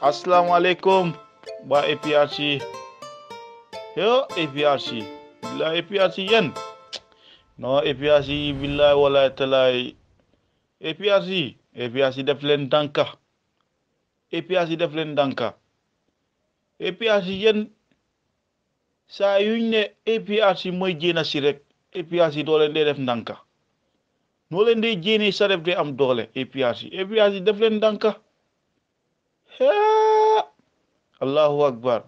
Assalamu alaikum ba APRC. Yo APRC. La APRC yen. No APRC billahi wala talay. APRC def len danka. APRC def len danka. APRC yen saa yuñ ne APRC mooy jéena si rek APRC doo leen dee def ndanka noo leen dee jéene sa def de am doole APRC def leen ndanka allahu akbar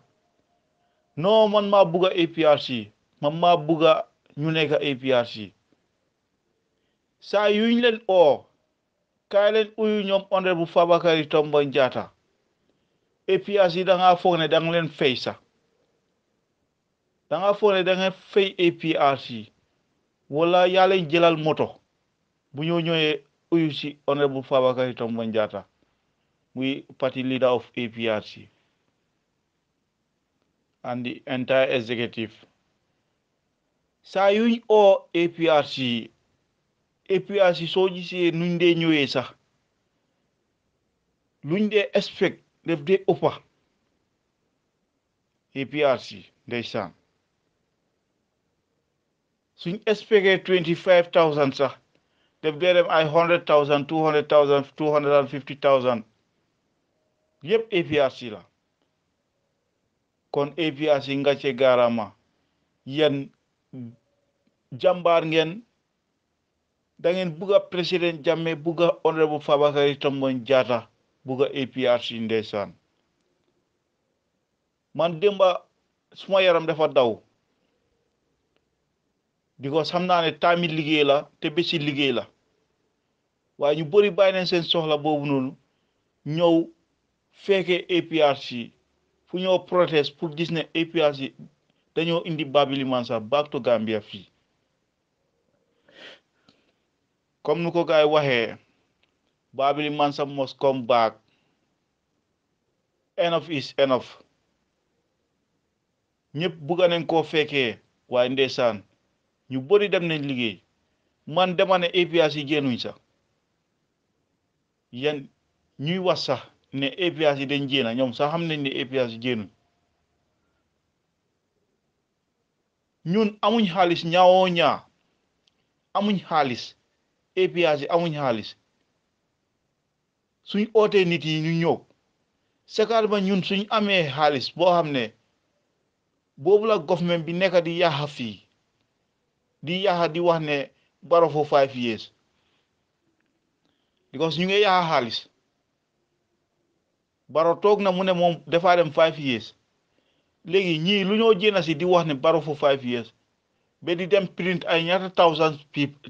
non man maa bugga APRC man maa bugga ñu nekk APRC saa yuñ leen oo kaay leen uyu ñoom honorable Fabakary Tombong Jatta APRC da ngaa foog ne da nga leen fay sax da nga foog ne da nga fay APRC wala yaa leen jëlal moto bu ñoo ñëwee uyu si honorable Fabakary Tombong Jatta muy party leader of APRC and the entire executive saa yuñ oo APRC soo gisee nuñ dee ñëwee sax luñ dee expect def dee ëppa APRC ndeysaan suñ expecté 25,000 sax def dee dem ay 100,000 200,000 250,000 yëpp APRC la kon APRC ngàcce gaarama yéen jàmbaar ngeen da ngeen bugga président Jammeh bugga honorable Fabakary Tombong Jatta bugga APRC ndeysaan man démba suma yaram dafa daw because xam naa ne taami liggéey la te bési liggéey la waaye ñu bëri bàyyi nañ seen soxla boobu noonu ñëw fekkee APRC fu ñëw protest pour gis ne APRC dañoo indi Babili Mansa back to Gambia fii comme nu ko gaay waxee Babili Mansa must come back enough is enough ñëpp bugga nañ koo fekkee waaye ndeysaan ñu bëri dem nañ liggéey man dama ne APRC génnuñ sax yéen ñuy wax sax ne APRC dañ jéena ñoom sax xam nañ ne APRC génnuñ ñun amuñ xaalis ñaawoo ñaa amuñ xaalis APRC amuñ xaalis suñ ootee nit yi ñu ñëw sakaar ba ñun suñ amee xaalis boo xam ne boobu la government bi nekk di yaaxa fii di yaaxa di wax ne Barrow for 5 years because ñu ngi yaaxa xaalis Barrow toog na mu ne moom dafaa dem 5 years léegi ñii lu ñoo jéena si di wax ne Barrow for 5 years ba di dem print ay ñaata thousand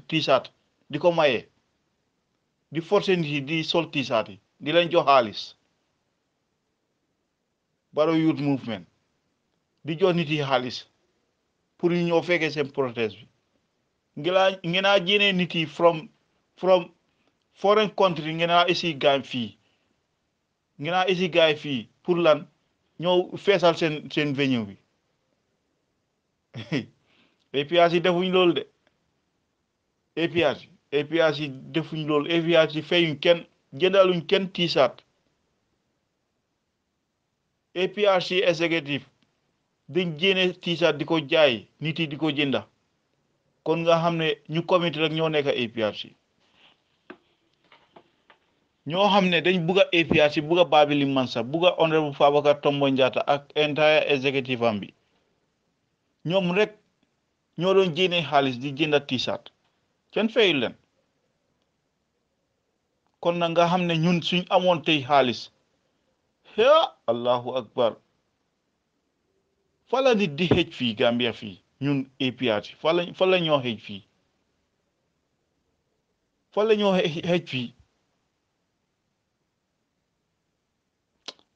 t-shirt di ko maye di forcer nit yi di sol t-shirt yi di leen jox xaalis Barrow youth movement di jox nit yi xaalis pour ñu ñëw fekkee seen protest bi ngenaa jéene nit yi from foreign country ngenaa isi gaay fii pour lan ñëw feesal seen venue bi APRC defuñ loolu de APRC defuñ loolu APRC feyuñ kenn jëndaluñ kenn t-shirt APRC executive dañ jéene t-shirt di ko jaay nit yi di ko jënda kon nga xam ne ñu comité rek ñoo nekk APRC ñoo xam ne dañ bugga APRC bugga Babili Mansa bugga honorable Fabakary Tombong Jatta ak entire executive am bi ñoom rek ñoo doon jéene xaalis di jënda t-shirt kenn fayul leen kon na nga xam ne ñun suñ amoon tey xaalis allahu akbar fa la nit di xëj fii Gambia fii ñun APRC fa la ñoo xëj fii fa la ñoo xëj fii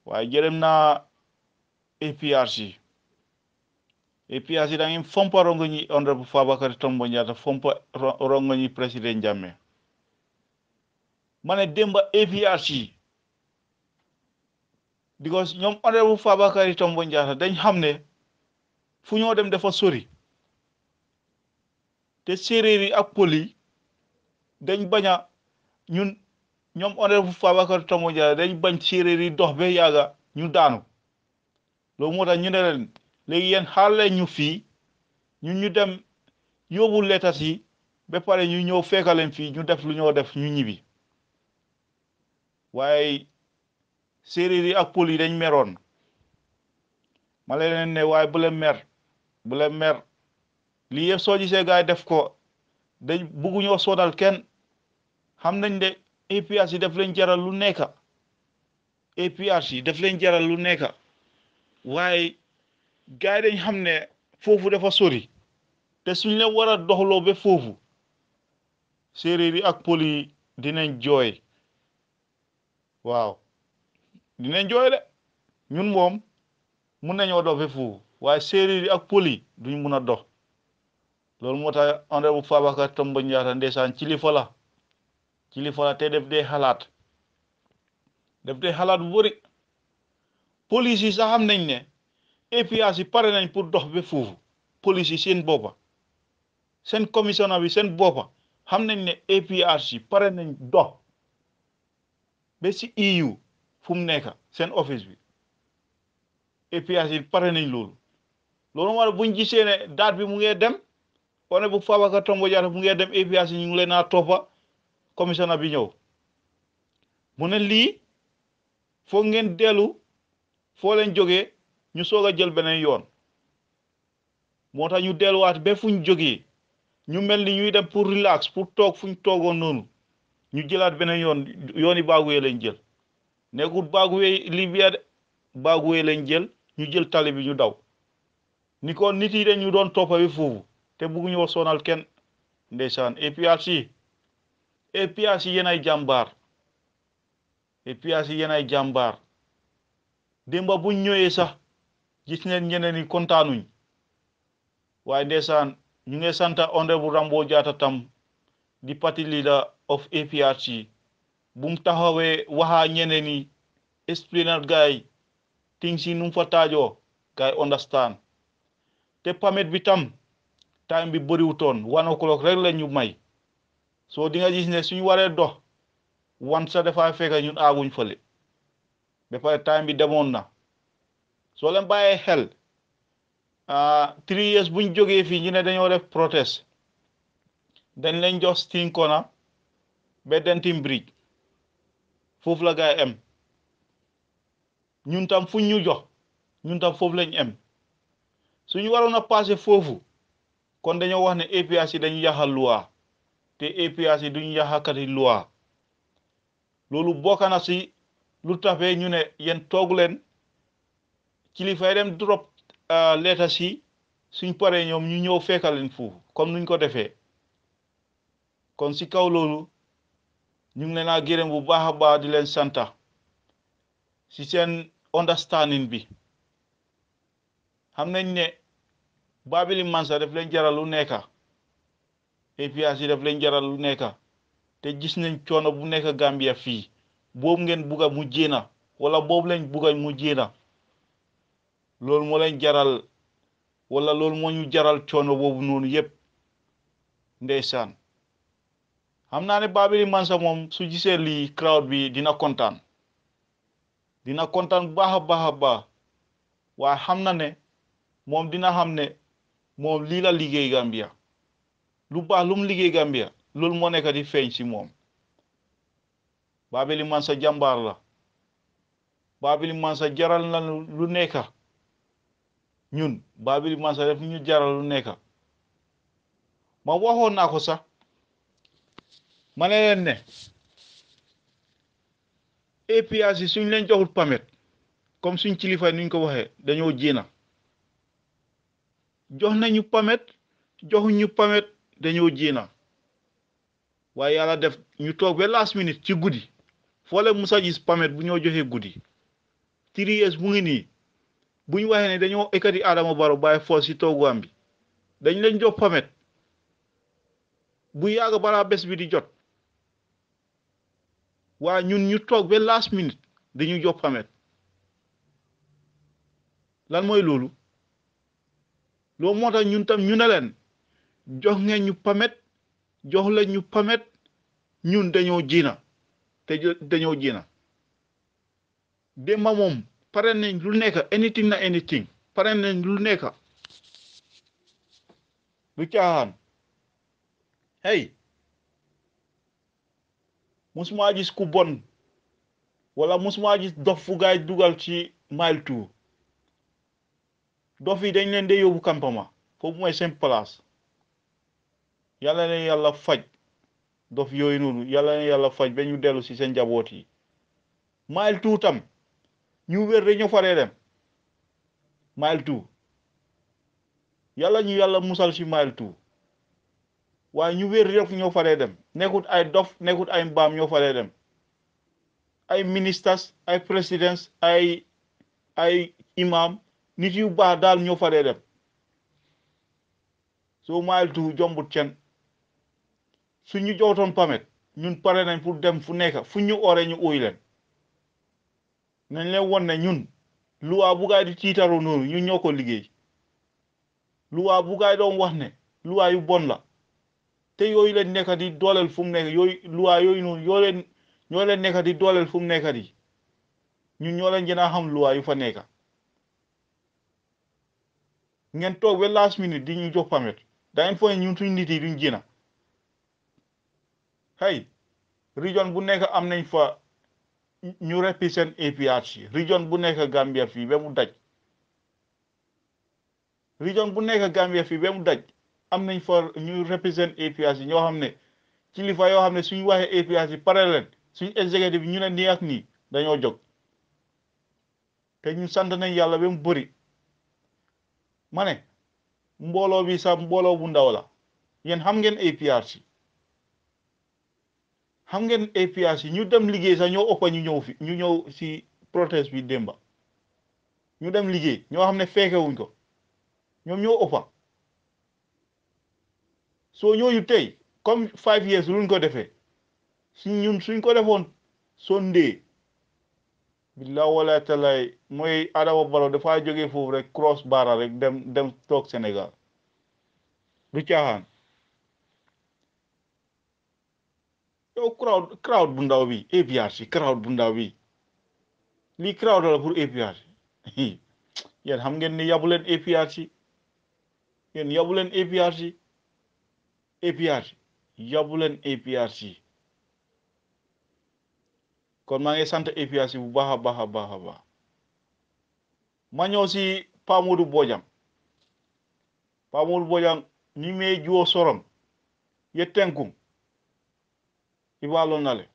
waaye jërëm naa APRC da ngeen fompa rongo ñi honorable Fabakary Tombong Jatta fompa rongo ñi président Jammeh ma ne démba APRC because ñoom honorable Fabakary Tombong Jatta dañ xam ne fu ñoo dem dafa sori te séeréer yi ak pël yi dañ baña ñun ñoom honorable Fabakary Tombong Jatta dañ bañ séeréer yi dox ba yàgga ñu daanu loolu moo tax ñu ne leen léegi yéen xaar leen ñu fii ñu dem yóbbu leetas yi ba pare ñu ñëw fekkaleen fii ñu def lu ñoo def ñu ñibbi waaye séeréer yi ak pël yi dañ meroon ma leen ne waaye bu leen mer lii yëpp soo gisee gaay def ko dañ bugguñoo sonal kenn xam nañ de APRC yi daf leen jaral lu nekka APRC yi daf leen jaral lu nekka waaye gaay dañ xam ne foofu dafa sori te suñ leen war a doxloo ba foofu séeréer yi ak pël yi dinañ jooy waaw dinañ jooy de ñun moom mun nañoo dox ba foofu waaye séeréer yi ak pël yi duñ mun a dox loolu moo tax honorable Fabakary Tombong Jatta ndeysaan kilifa la te def dee xalaat bu bëri police yi sax xam nañ ne APRC yi pare nañ pour dox ba foofu police yi seen boppa seen commissioner bi seen boppa xam nañ ne APRC yi pare nañ dox ba si EU fu mu nekk seen office bi APRC yi pare nañ loolu moo tax buñ gisee ne date bi mu ngee dem honorable Fabakary Tombong Jatta mu ngee dem APRC yi ñu ngi leen a toppa commissioner bi ñëw mu ne lii foog ngeen dellu foo leen jógee ñu soog a jël beneen yoon moo tax ñu delluwaat ba fuñ jógee ñu mel ni ñuy dem pour relax pour toog fuñ toogoon noonu ñu jëlaat beneen yooni baaguwee lañ jël nekkul baaguwee Libya de baaguwee lañ jël ñu jël tali bi ñu daw ni ko nit yi dañ ñu doon toppa bi foofu te bugguñoo sonal kenn ndeysaan APRC yéen ay jàmbaar APRC yéen ay jàmbaar démba buñ ñëwee sax gis neen ñeneen ñi kontaanuñ waaye ndeysaan ñu ngi sant honorable Rambo Jatta tam di party leader of APRC bu mu taxawee waxaa ñeneen ñi explainal gaay things yi nu mu fa taajoo gaay understand te permit bi tam time bi bëriwutoon 1 o'clock rek la ñu may soo di nga gis ne suñu waree dox wan sa dafa fekk ñun aaguñ fële ba pare time bi demoon na soo leen bàyyee xel 3 years buñ jógee fii ñu ne dañoo def protest dañ leen jox Sting Corner ba Denton Bridge foofu la gaay em ñun tam fuñ ñu jox ñun tam foofu lañ em suñu waroon a passé foofu kon dañoo wax ne APRC yi dañu yaxal loi te APRC yi duñu yaxakati loi loolu bokk na si lu taxee ñu ne yéen toogu leen kilifa yi dem drop letter si suñ paree ñoom ñu ñëw fekkal leen foofu comme nuñ ko defee kon si kaw loolu ñu ngi leen a gërëm bu baax a baax di leen santa si seen understanding bi xam nañ ne Babili Mansa daf leen jaral lu nekka APRC daf leen jaral lu nekka te gis nañ coono bu nekk Gambia fii boobu ngeen bugga mu jéena wala boobu lañ bugga mu jéena loolu moo leen jaral wala loolu moo ñu jaral coono boobu noonu yépp ndeysaan xam naa ne Babili Mansa moom su gisee lii crowd bi dina kontaan bu baax a baax a baax waaye xam na ne moom dina xam ne moom lii la liggéey Gambia lu baax lu mu liggéey Gambia loolu moo nekk di feeñ si moom Babili Mansa jàmbaar la Babili Mansa jaral na lu nekk ñun Babili Mansa def ñu jaral lu nekk ma waxoon naa ko sax ma ne leen ne APRC suñ leen joxul permit comme suñ kilifa nuñ ko waxee dañoo jéena jox nañu permit joxuñu permit dañoo jéena waaye yàlla def ñu toog ba last minute ci guddi foo leen musa gis permit bu ñoo joxee guddi 3 years mu ngi nii buñ waxee ne dañoo ekkati Adama Barrow bàyyi force si tooguwam bi dañ leen jox permit bu yàgg balaa bés bi di jot waa ñun ñu toog ba last minute dañu jox permit lan mooy loolu moo tax ñun tam ñu ne leen jox ngeen ñu permit jox leen ñu permit ñun dañoo jiina te dañoo jéena démba moom pare nañ lu nekk anything na anything pare nañ lu nekk lu caaxaan hey musuma gis ku bon wala musuma gis dof fu gaay dugal ci mile two dof yi dañ leen de yóbbu campement foofu mooy seen place yàlla ne yàlla faj dof yooyu noonu yàlla ne yàlla faj ba ñu dellu si seen njaboot yi mile two tam ñu wér dañoo faree dem mile two yàlla ñu yàlla musal ci mile two waaye ñu wér rek ñoo faree dem nekkut ay dof nekkut ay mbaam ñoo faree dem ay ministres ay présidents ay imam nit yu baax daal ñoo faree dem soo mile two jombut cen su ñu jootoon pamet ñun pare nañ pour dem fu nekk fu ñu ore ñu uy leen nañ leen won ne ñun luwaa bu gaay di tiitaroo noonu ñun ñoo ko liggéey luwaa bu gaay doon wax ne luwaa yu bon la te yooyu leen nekk di dooleel fu mu nekk yooyu luwaa yooyu noonu ñoo leen nekk di dooleel fu mu nekk di ñun ñoo leen gën a xam luwaa yu fa nekk ngeen toog ba last minute di ñu jox pamet dangeen foog ñun suñ nit yi duñ jéena hey région bu nekk am nañ fa ñu represent APRC région bu nekk Gambia fii ba mu daj région bu nekk Gambia fii ba mu daj am nañ fa ñu represent APRC ñoo xam ne kilifa yoo xam ne suñu waxee APRC pare leen suñu exécutif bi ñu ne nii ak nii dañoo jóg te ñu sant nañ yàlla ba mu bëri ma ne mbooloo bi sax mbooloo bu ndaw la yéen xam ngeen APRC xam ngeen APRC ñu dem liggéey sax ñoo ëppa ñu ñëw si protest bi démba ñu dem liggéey ñoo xam ne fekkewuñ ko ñoom ñoo ëppa soo ñooñu tey comme 5 years luñ ko defee suñ ko defoon Sunday billaa wala talay mooy Adama Barrow dafa jógee foofu rek cross bara rek dem toog Sénégal du caaxaan yow crowd bu ndaw bi APRC crowd bu ndaw bi lii crowd la pour APRC yéen xam ngeen ni yabu leen APRC yéen yabu leen APRC yabu leen APRC kon maa ngi sant APRC bu baax a baax a baax a baax ma ñëw si Pa Modou Bojang ni me juwo sorom ye tenkum ibalo nale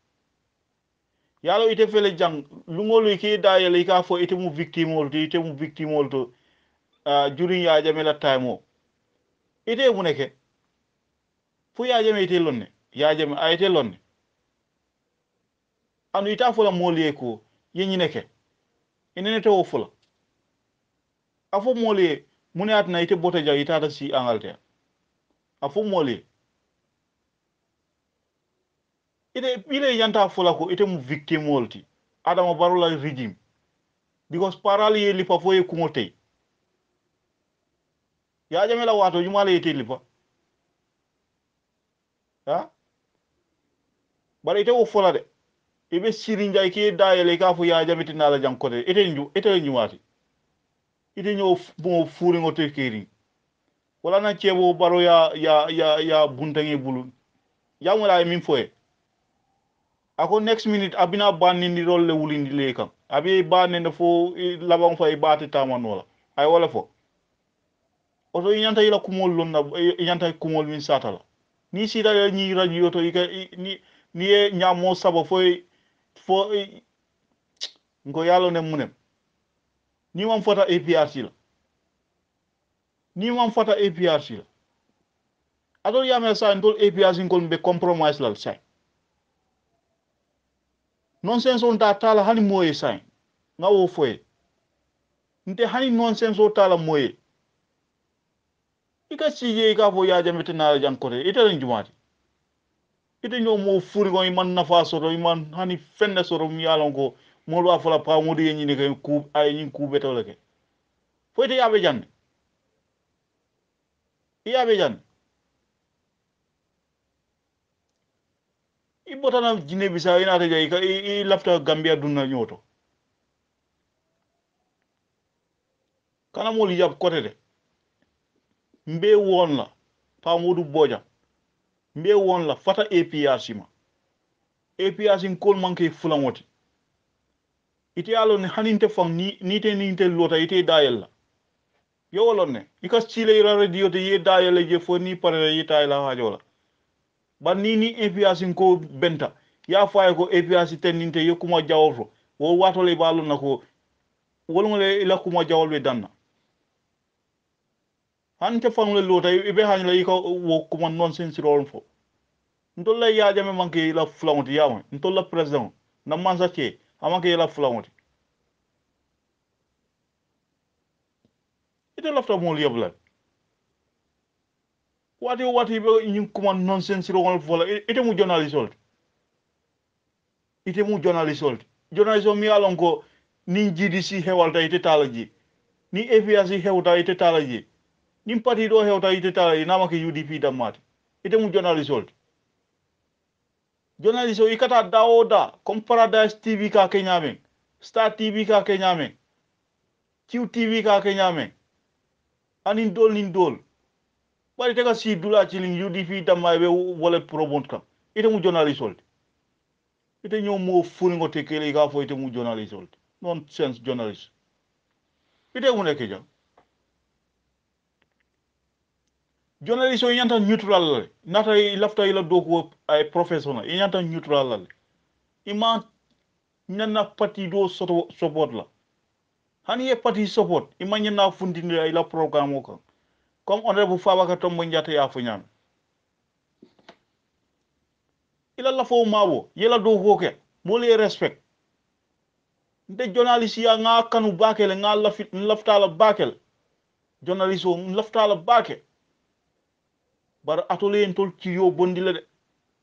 yalo ite fele jang lungolu ki dayele ka fo ite mu victime ol to juri ya jamela time ite mu neke fu ya jame ite lonne ya jame a ite lonne anu ita fola moliye ko yenyi neke inene to fola afo moliye mune atna ite bota ja ita ta si Angleterre afo moliye ile yanta fola ko ite mu victime wolti Adama Barrow la regime because parali ye lipa fo ye kumote ya jame la wato jumala yete lipa ha bari ite wo fola de ibe sirinja ki dayele ka fo ya jame tinala jang kote ite nyuwati ite nyo mo furi ngote keri wala na chebo Barrow ya buntange bulu ya wala min foye ako next minute abina banni ni rolle wulindi le kam abi banne fo labang fay bati tamanola ay wala fo oto yanta ila kumol lonna yanta kumol min satala ni sida ni radio to ni e nyamo sabo fo ngo yalo ne munem ni mam fota APRC la adol yame sa ndol APRC ngol be compromise lal say nonsense on ta tala hani moye say ngawo foye nte hani nonsense o tala moye ika sije ika fo ya jamete na jan kote ite len jumati ite nyo mo furi go iman nafa soro iman hani fenne soro mi yalon ko mo do afala Pa Modou yenyi ne kay ku ay nyin ku betole ke fo ite yabe janne ibotana Guinea Bissau ina ta jay ka i lafta Gambia dunna nyoto kana mol yab côté de mbe won la pa Modou Boja mbe won la fata APRC ma APRC kol manke fulangoti ite alo ne haninte fam ni te lota ite dayel la yo wolon ne ikas chile ira radio te ye dayel je fo ni pare yi tay la hajola ban ni APRC ko benta ya faye ko APRC teninte yokuma jawolto wo watole balu nako wolngole ila kuma jawolbe danna hante fangle lota ibe hanla yi ko wo kuma nonsense ron fo ntolla ya jame manke la fulangoti yama ntolla president na mansa che amake la fulangoti ite lafta mol yebla wati be ñing kuma nonsense ron fo la ite mu journalist ite mu journalist mi alon ko ni GDC hewalta ite talaji ni APRC hewta ite talaji ni parti do hewta ite talaji namake UDP damati ite mu journalist ikata dawoda comme Paradise TV ka kenyamen Star TV ka kenyamen QTV ka kenyamen anin dol bari tega si dula chilling UDP damay be wala probont kam ite mu journalist ite ñoo mo funi ngo tekele ga fo ite mu journalist nonsense journalist ite mu nekk jam journalist o ñanta neutral la nata lafta ila doko ay professionnel ñanta neutral la ima ñanna parti do soto support la hani ye parti support ima ñanna fundindi ila programme o kan comme honorable Fabaka Tombo Njata ya fu ñaan ila la fo mawo yela do hoke mo le respect nde journalist ya nga kanu bakele nga lafta la bakel journalist o lafta la bakel bar atole en tol ci yo bondile de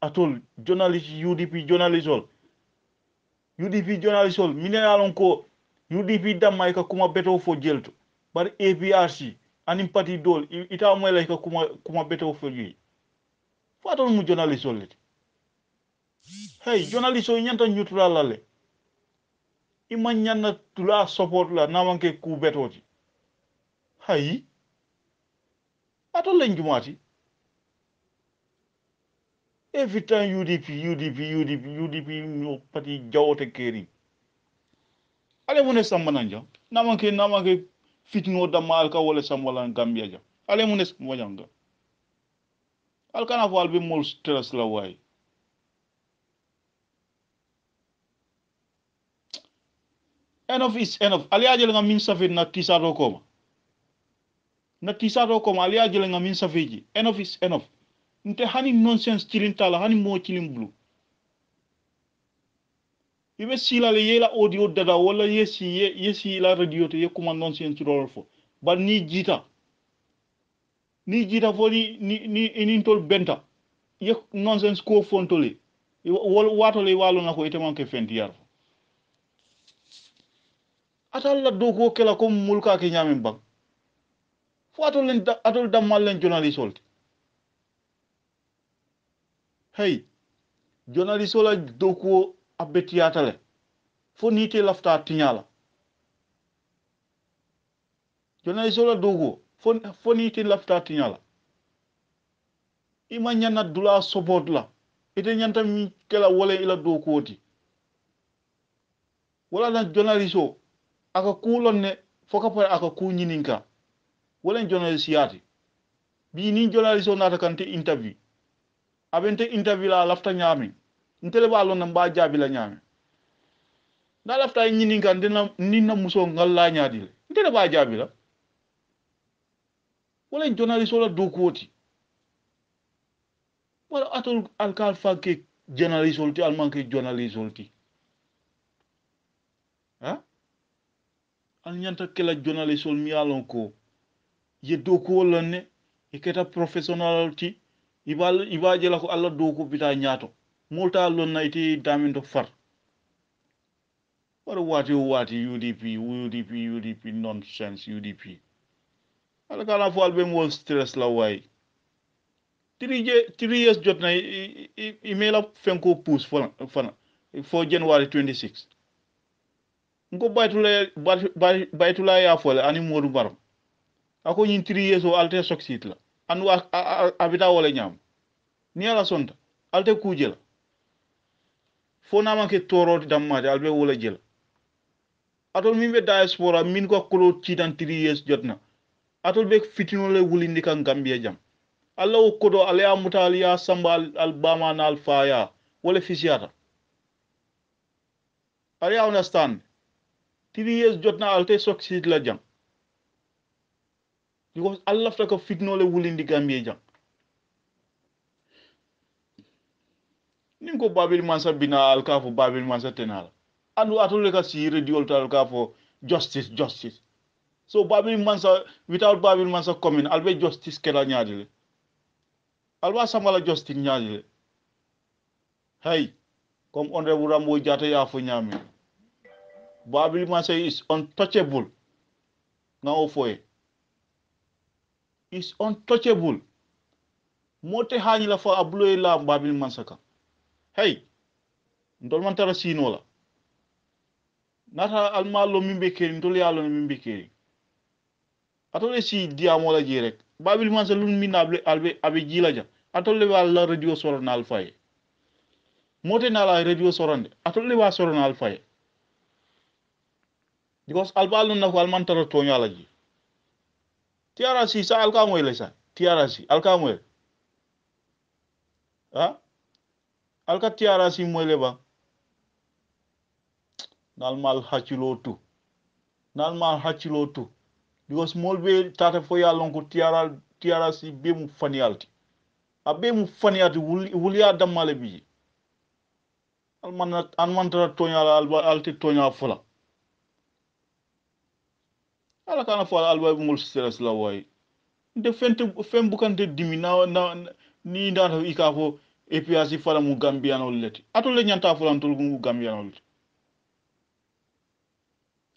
atol journalist UDP journalist minalon ko UDP damay ka kuma beto fo jelto bar APRC anim parti dol ita moy lay ka kuma beto fo yi fatol mu journalist le hey journalist ñanta neutral la le ima ñanna tula support la namanke ku betoti hay atol lañ jumati every time UDP no parti jawote keri ale mune sambananja namanke fitno damal ka wala sambalan Gambia ja ale mune wajanga alkana fo albe mol stress la way enough is enough ali ajel nga min safet na tisato koma ali ajel nga min safeji enough is enough nte hani nonsense chilin tala hani mo chilin blue ibe sila le yela audio dada wala yesi la radio te yekuma nonsense rolfo ban ni jita fo ni tol benta ye nonsense ko fontole wol watole walo na ko ite manke fentiyar atal la do ko kela ko mulka ke nyamin bang fo atol damal len journalist hey journalist la do ko abetiatale fo nite lafta tinyala journalist la do ko fo nite lafta tinyala ima ñana dula support la ite ñanta mi kela wala ila do koti wala na journalist aka kulon ne foka pare aka ku nyininka wala journalist yati bi ni journalist nata kan te interview abente interview la lafta nyami ntele ba lon ba jabi la nyami na lafta nyininka dina ninna muso ngalla nyaadi le ntele ba jabi la wala journalist la do koti wala atol alkal fakke journalist olti almanke journalist olti ha al ñanta kela journalist ol mi alon ko ye do ko lonne e keta professionnel ti iba jela ko alla do ko bita ñaato molta lon na iti damin to far wala wati UDP nonsense UDP ala kala fo albe mo stress la way 3 years jot na email a fenko push fana for January 26 ngo baytula ya fole ani modu baram ako nyin 3 years o alte succeed la anu abita wala nyam ni ala sonta alte kujela fo na manke toro dammade albe wala jela atol min be diaspora min ko kolo ci dan 3 years jotna atol be fitino le wulindi kan gambia jam alla o kodo ala ya mutali ya samba al bama na al faya wala fisiata are you understand 3 years jotna alte succeed la jam because Allah fta ko fitno le wulindi gambia jam nin ko babil mansa bina al kafo babil mansa tenala andu atol ka si rediol tal kafo justice so babil mansa without babil mansa commune albe justice kela nyaadile alba samala justice nyaadile hey comme honorable Rambo Jata ya fo nyami babil mansa is untouchable na o foye is untouchable mote hani la fa abloy la babil mansa ka hey ndol man tara sino la nata almalo mimbe keri ndol yalo mimbe keri atole si diamo la ji rek babil mansa lun minable albe abe jilaja atole wala radio soronal fay mote na la radio soronde atole wa soronal fay because albalo na ko alman tara to nyala ji tiara si sa alka moy le sa tiara si alka moy ha alka tiara si moy le ba nalmal hachilo tu because molbe tata fo yalon ko tiara si be mu fanialti abe mu faniati wuliya damale bi alman tara tonya alti tonya fula ala kana fala alba mul stress la way de fem bukante dimi na ni ndata ikafo APRC fala mu gambiano leti atole nyanta fula ntol mu gambiano leti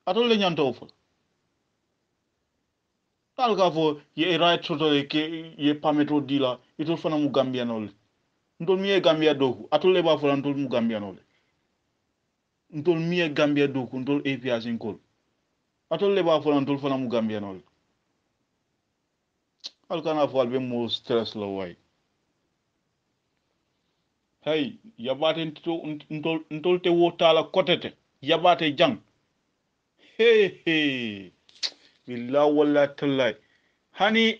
atole nyanta o fula alka fo ye right soto ke ye pametro dila itol fana mu gambiano leti ntol miye gambia doku atole ba fula ntol mu gambiano leti ntol miye gambia doku ntol APRC nkol atole ba fula ntol fana mu gambiano leti alkana fo albe mo stress la way hey yabate ntol te wotala kotete yabate jang hey billah walla tallay hani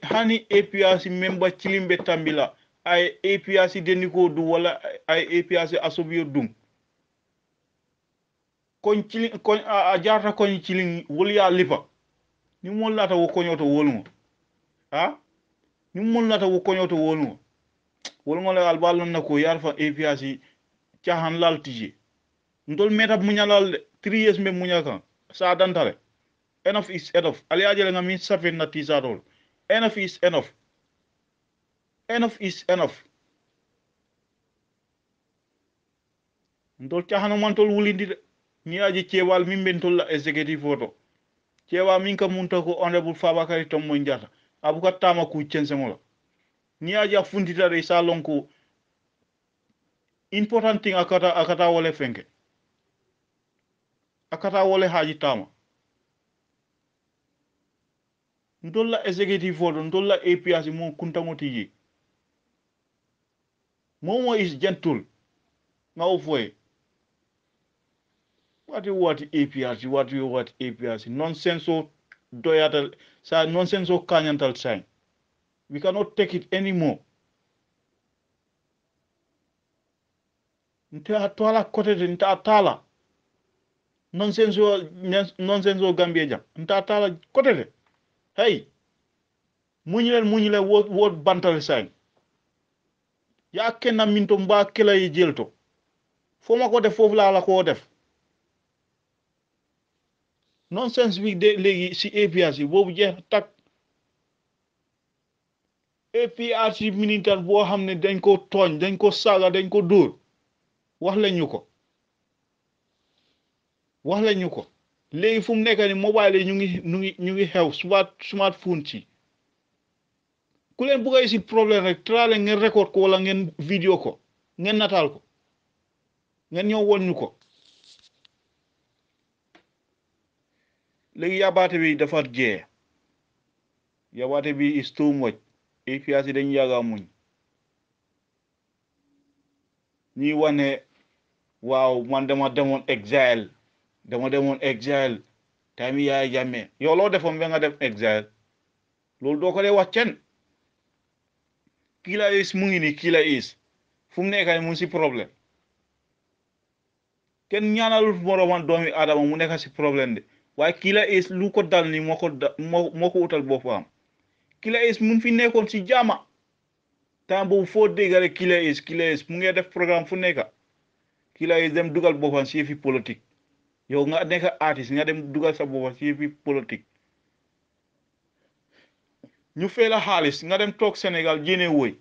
APRC member chilimbe tambila ay APRC deniko du wala ay APRC asobio dum kon a jarta kon chilin wolya lipa ni mon lata wo konyoto wolmo ha ni mon lata wo konyoto wolmo wolmo le albal na ko yarfa APRC chahan laltije ndol meta munyalal 3 years me munyaka sa dantale enough is enough ali ajele nga min safen na tizarol enough is enough ndol chahano man tol wulindi de ni aji cewal min ben tol la executive photo cewa min ka munta ko honorable Fabakary Tombong Jatta abuka tama ku censengola ni aji afundita de salon ko important thing akata wole fenke akata wole haji tama ndolla executive photo ndolla APRC mo kuntango tiji momo is gentle now foy what APRC what APRC nonsense so doyatal sa nonsense so kanyantal sign we cannot take it anymore nta tola kote nta tala nonsense so Gambia jam nta tala kote hey muñile wot bantal sign ya kenna minto mba kela yi jelto foma ko def fofu la ko def nonsense bi de legi si APRC bobu jeex tak APRC militant bo xamne dañ ko togn dañ ko saga dañ ko dóor wax lañu ko legi fu mu nekk ni mobile yi ñu ngi xew smartphone ci ku leen bugg a isi problème rek traale ngeen record ko wala ngeen vidéo ko ngeen nataal ko ngeen ñëw won ñu ko léegi yabaate bi dafa jee yabaate bi is too much APRC yi dañu yàgga muñ ñuy wane waaw man dama demoon exile time yi Yaya Jammeh yow loo defoon ba nga dem exile loolu doo ko dee wax kenn Killa Ace mu ngi ni Killa Ace fu mu nekk mu ngi si problème kenn ñaanalul moroomam doomi Adama mu nekk si problème de waaye Killa Ace lu ko dal ni moo ko utal boppam Killa Ace mu ngi fi nekkoon si jaama temps boobu foo dégg rek Killa Ace mu ngi def programme fu nekk Killa Ace dem dugal boppam si yëfi politique yow nga nekk artiste nga dem dugal sa boppam si yëfi politique ñu fay la xaalis nga dem toog Sénégal jéene woy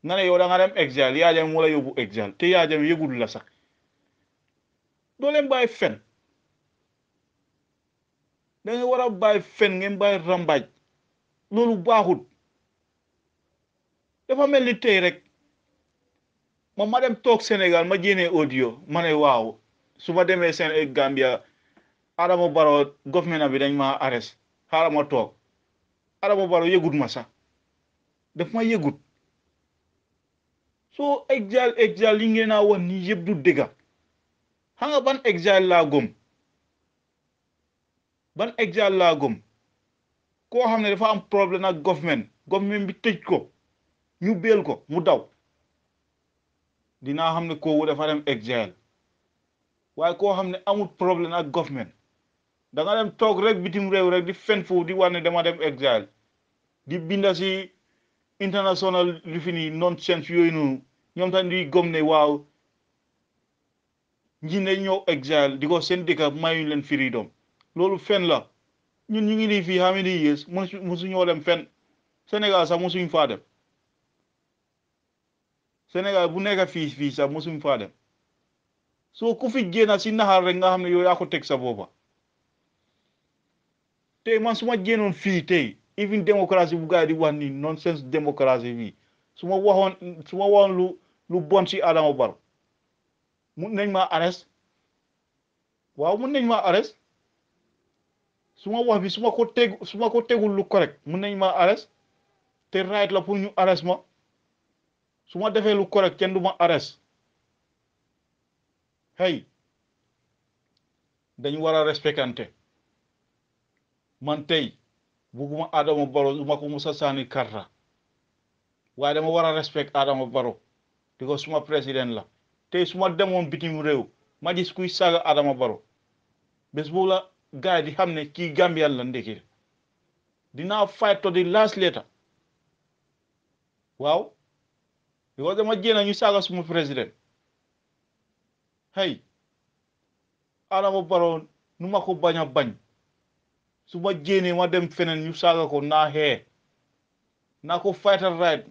nga ne yow da nga dem exil Yaya Jammeh moo la yóbbu exil te Yaya Jammeh yëgul la sax doo leen bàyyi fen da nga war a bàyyi fen ngeen bàyyi rambaaj loolu baaxut dafa mel ni tey rek ma dem toog Sénégal ma jéene audio ma ne waaw su ma demee seen Gambia Adama Barrow government bi dañ ma arrest xaaral ma toog Adama Barrow yëgut ma sax daf ma yëgut soo exil li ngeen a wax ni yëpp du dëgga xam nga ban exil laa gëm koo xam ne dafa am problème ak government bi tëj ko ñu beel ko mu daw dinaa xam ne kooku dafa dem exil waaye koo xam ne amul problème ak government da nga dem toog rek bitim réew rek di fen foofu di wax ne dama dem exil di binda si international li fi ni nonsense yooyu noonu ñoom tamit di gëm ne waaw ñi ne ñëw exil di ko seen dëkka mayuñ leen freedom loolu fen la ñun ñu ngi nii fii how many years musuñoo dem fen Sénégal sax musuñ faa dem Sénégal bu nekk fii sax musuñ faa dem soo ku fi génna si naxar rek nga xam ne yow yaa ko teg sa boppa tey man su ma génnoon fii tey even démocratie bu gars yi di wax ni nonsense démocratie fii su ma waxoon lu bon si Adama Barrow mun nañ ma arrest waaw mun nañ ma arrest su ma wax bi su ma ko tegul lu correct mun nañ ma arrest te right la pour ñu arrest ma su ma defee lu correct kenn du ma arrest hey dañu war a respectante man tey bugguma Adama Barrow du ma ko musa sànni karta waaye dama war a respect Adama Barrow di ko suma président la tey su ma demoon bitim réew ma gis kuy saaga Adama Barrow bés boobu la gars yi di xam ne kii Gambian la ndekki dinaa fight to the last letter waaw because dama jéem ñu saaga suma président hey Adama Barrow nu ma ko bañ a bañ su ma jéenee ma dem feneen ñu saaga ko naa xee naa ko fightal right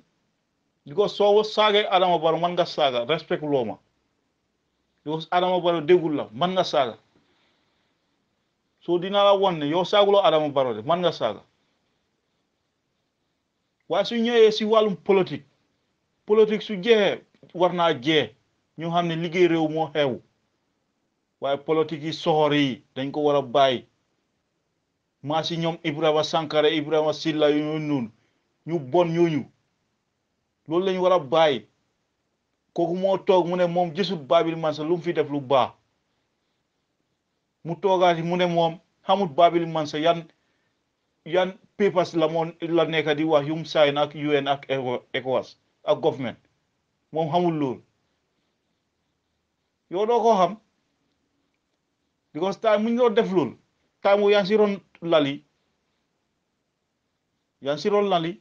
because soo saagee Adama Barrow man nga saaga respect loo ma because Adama Barrow déggul la man nga saaga so dinaa la won ne yow saaguloo Adama Barrow de man nga saaga waaye su ñëwee si wàllum politique su jeexee war naa jeex ñu xam ne liggéey réew moo xew waaye politique yi soxor yi dañ ko war a bàyyi maa si ñoom Ibrahima Sankara Ibrahima Silla yu noonu ñu bon ñooñu loolu lañu war a bàyyi kooku moo toog mu ne moom gisut Babil Mansa lu mu fi def lu baax mu toogaati mu ne moom xamut Babil Mansa yan papers la nekk di wax yum sign ak UN ak ECOWAS ak government moom xamul loolu yow doo ko xam because time mu ñu doon def loolu time yaa ngi si ron lali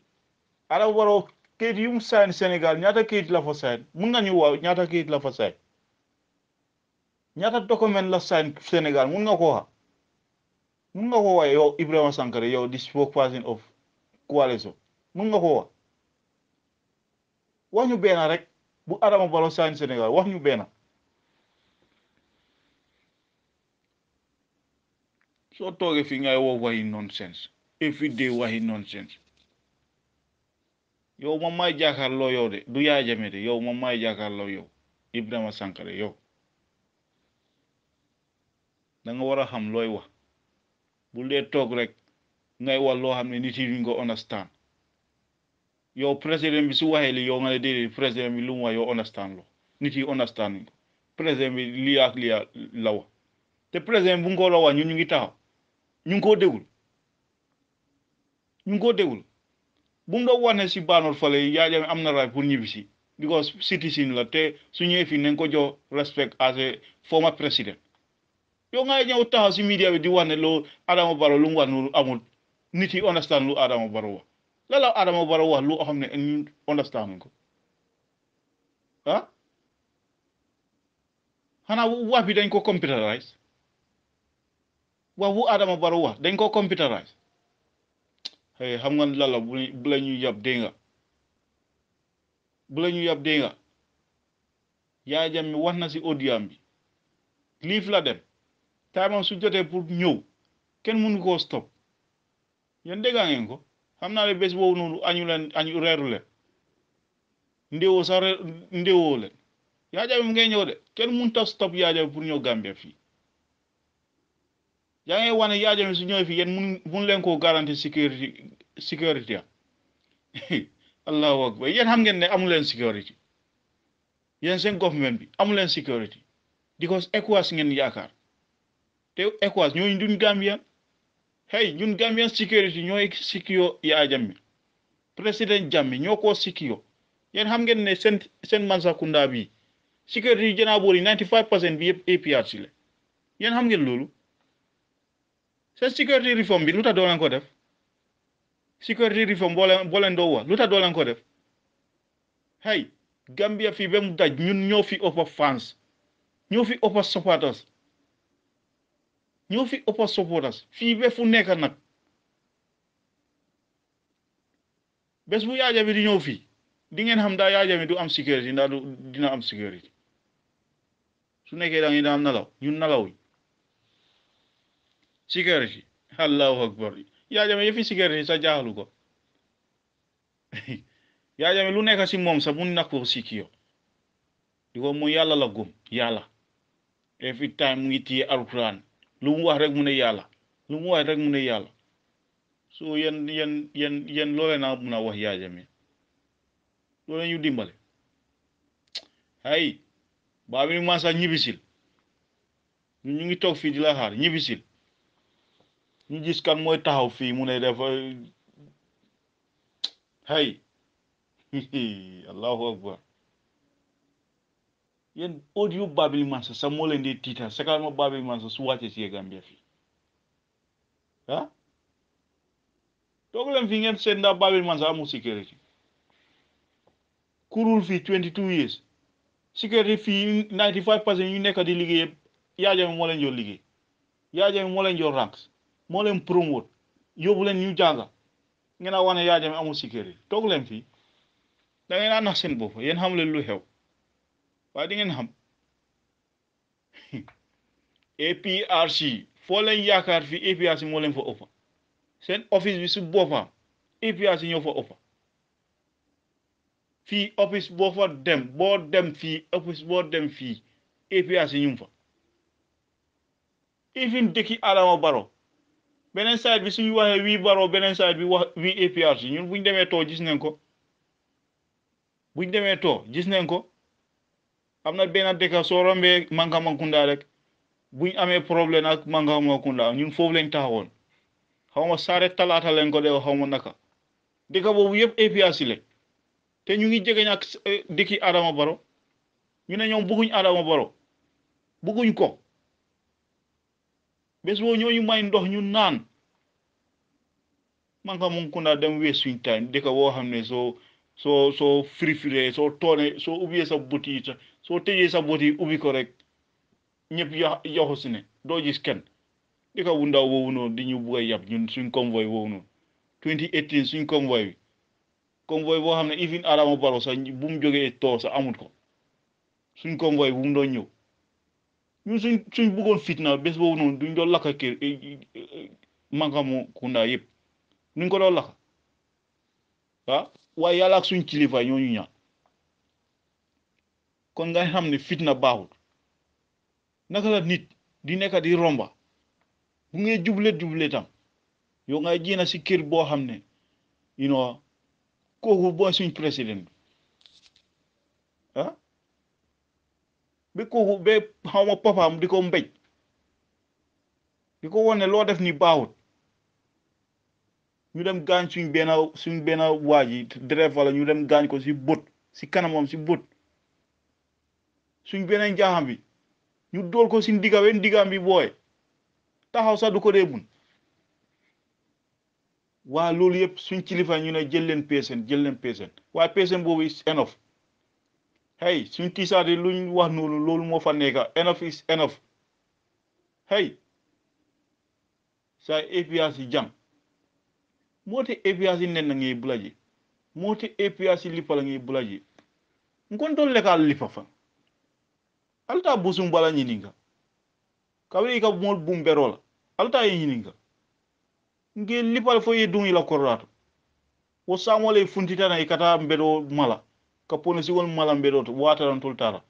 Adama Barrow kayit yum sign Sénégal ñaata kayit la fa sign mun nga ñu waaw ñaata kayit la fa sign ñaata document la sign Sénégal mun nga ko wax mun nga ko wax yow Ibrahima Sankare yow di spokesperson of coalition mun nga ko wax ñu benn rek bu Adama Barrow sign Sénégal wax ñu benn soo toogee fii ngay wax waxi nonsense every day waxi nonsense yow moom maay jàkkaarloo yow de du Yaya Jammeh de yow moom maay jàkkaarloo yow Ibrahima Sankare yow da nga war a xam looy wax bu dee toog rek ngay wax loo xam ne nit yi duñ ko understand yow président bi su waxee li yow nga ne déedéet président bi lu mu wax yow understand lo nit yi understand ko président bi lii ak lii la wax te président bu nga ko la wax ñun ñu ngi taxaw ñu ngi koo dégul ñu ngi koo dégul bu mu doon wax ne si baanoor fale Yaya Jammeh am na right pour ñibbi si because citizen la te su ñëwee fii nañ ko jox respect as a former president yow nga ñëw taxaw si media bi di wax ne loo Adama Barrow lu mu wax noonu amul nit yi understand lu Adama Barrow wax la Adama Barrow wax lu xam ne ñun understand ko ah xanaa wax bi dañ ko computerize wax bu Adama Barrow wax dañ ko computerize hey xam nga lala bu la ñuy yab dégg nga bu la ñuy yab dégg nga Yaya Jammeh wax na si audio bi liif la dem taamam su jotee pour ñëw kenn mënu koo stop yéen déggaa ngeen ko xam naa ne bés boobu noonu añu reeru leen ndéwoo sax ndéwoo leen Yaya Jammeh mu ngay ñëw de kenn mënut a stop Yaya Jammeh pour ñëw Gambia fii yaa ngi wane Yaya Jammeh su ñëwee fii yéen mun leen koo garanti sécurité allahu akbar yéen xam ngeen ne amu leen sécurité yéen seen government bi amu leen sécurité because ECOWAS ngeen yaakaar te ECOWAS ñooñu duñ Gambien hey ñun Gambien sécurité ñooy sikio Yaya Jammeh président Jammeh ñoo koo sikio yéen xam ngeen ne seen Mansakunda bi sécurité yi jënaa boori 95% bi yëpp APRC la yéen xam ngeen loolu seen sécurité réforme bi lu tax doo leen ko def sécurité réforme boo leen doo wax lu tax doo leen ko def hey Gambia fii ba mu daj ñun ñoo fi ëpp fans ñoo fi ëpp supporters ñoo fi ëpp supporters fii ba fu nekk nag bés bu Yaya Jammeh di ñëw fii di ngeen xam daa Yaya Jammeh du am sécurité ndax dina am sécurité su nekkee da ngeen am nalaw ñun nalaw yi sécurité allahu akbar Yaya Jammeh yëfi sécurité sax jaaxalu ko Yaya Jammeh lu nekk si moom sax mun na ko sikio di ko mu yàlla la gëm yàlla every time mu ngi téye alquran lu mu wax rek mu ne yàlla lu mu wax rek mu ne yàlla so yéen loolee naa mun a wax Yaya Jammeh loolee ñu dimbale hay baa bi ma sax ñibbisil ñu ngi toog fii di la xaar ñibbisil ñu gis kan mooy taxaw fii mu ne dafa hay allahu akbar yéen audio Babili Mansa sax moo leen di tiital sakal ma Babili Mansa su wàccee ci Gambia fii ah toog leen fi ngeen seet ndax Babili Mansa amul sécurité kurul fii 22 years sécurité fii 95% ñu nekk di liggéey Yaya Jammeh moo leen jox liggéey Yaya Jammeh moo leen jox ranks moo leen promote yóbbu leen ñu jànga ngeen a wane Yaya Jammeh amul sécurité toog leen fii da ngeen a nax seen bopp yéen xam leen lu xew waaye di ngeen xam APRC foo leen yaakaar fii APRC moo leen fa ëpp seen office bi su boppam APRC ñoo fa ëpp fii office boo fa dem fii office boo dem fii APRC ñu fa even dëkki Adama Barrow beneen side bi suñu waxee wii Barrow beneen side bi wax wii APRC ñun buñ demee too gis nañ ko buñ demee too gis nañ ko am na benn dëkk soo rombee Mankamakunda rek buñ amee problème ak Mankamakunda ñun foofu lañ taxawoon xaw ma saare talaata leen ko de xaw ma naka dëkk boobu yëpp APRC la te ñu ngi jegeñ ak dëkki Adama Barrow ñu ne ñoom bëgguñ Adama Barrow bëgguñ ko bés boo ñooñu may ndox ñu naan Mankamakunda dem wees suñ time dëkk boo xam ne soo firifiree soo toone soo ubbee sa bët yi soo tëjee sa bët yi ubbi ko rek ñëpp yaxu si ne doo gis kenn dëkk bu ndaw boobu noonu di ñu bugg a yab ñun suñ convoy boobu noonu 2018 suñ convoy bi convoy boo xam ne even Adama Barrow sax bu mu jógee too sax amut ko suñ convoy bu mu doon ñëw ñun suñ bëggoon fitna bés boobu noonu duñ doon lakka kër Mankamakunda yëpp nuñ ko doon lakka ah waaye yàlla ak suñ kilifa ñooñu ñaan kon nga xam ne fitna baaxul naka la nit di nekk di romba bu ngay jublet tam yow ngay jéena si kër boo xam ne kooku booy suñ président bi ah ba kooku ba xaw ma papaam di ko mbéj di ko wone loo def ni baaxut ñu dem gaañ suñ benn waa ji driver la ñu dem gaañ ko si bët si kanamam si bët suñ beneen jaaxam bi ñu dóor ko si ndigam bi booy taxaw sax du ko dee mun waa loolu yëpp suñ kilifa ñu ne jël leen patient waaye patient boobu is enough hey suñ tiisaate luñ wax noonu loolu moo fa nekka enough is enough hey sa APRC jam mote APRC nen na ngi bulaji mote APRC lipa la ngi bulaji nkonto lekal lipa fa alta busum bala nyininga kabri ka mol bumberola alta nyininga nge lipa fo ye dum ila korrato wo samole funtita na ikata mbedo mala ka ponesi won mala mbedo to wata ran toltara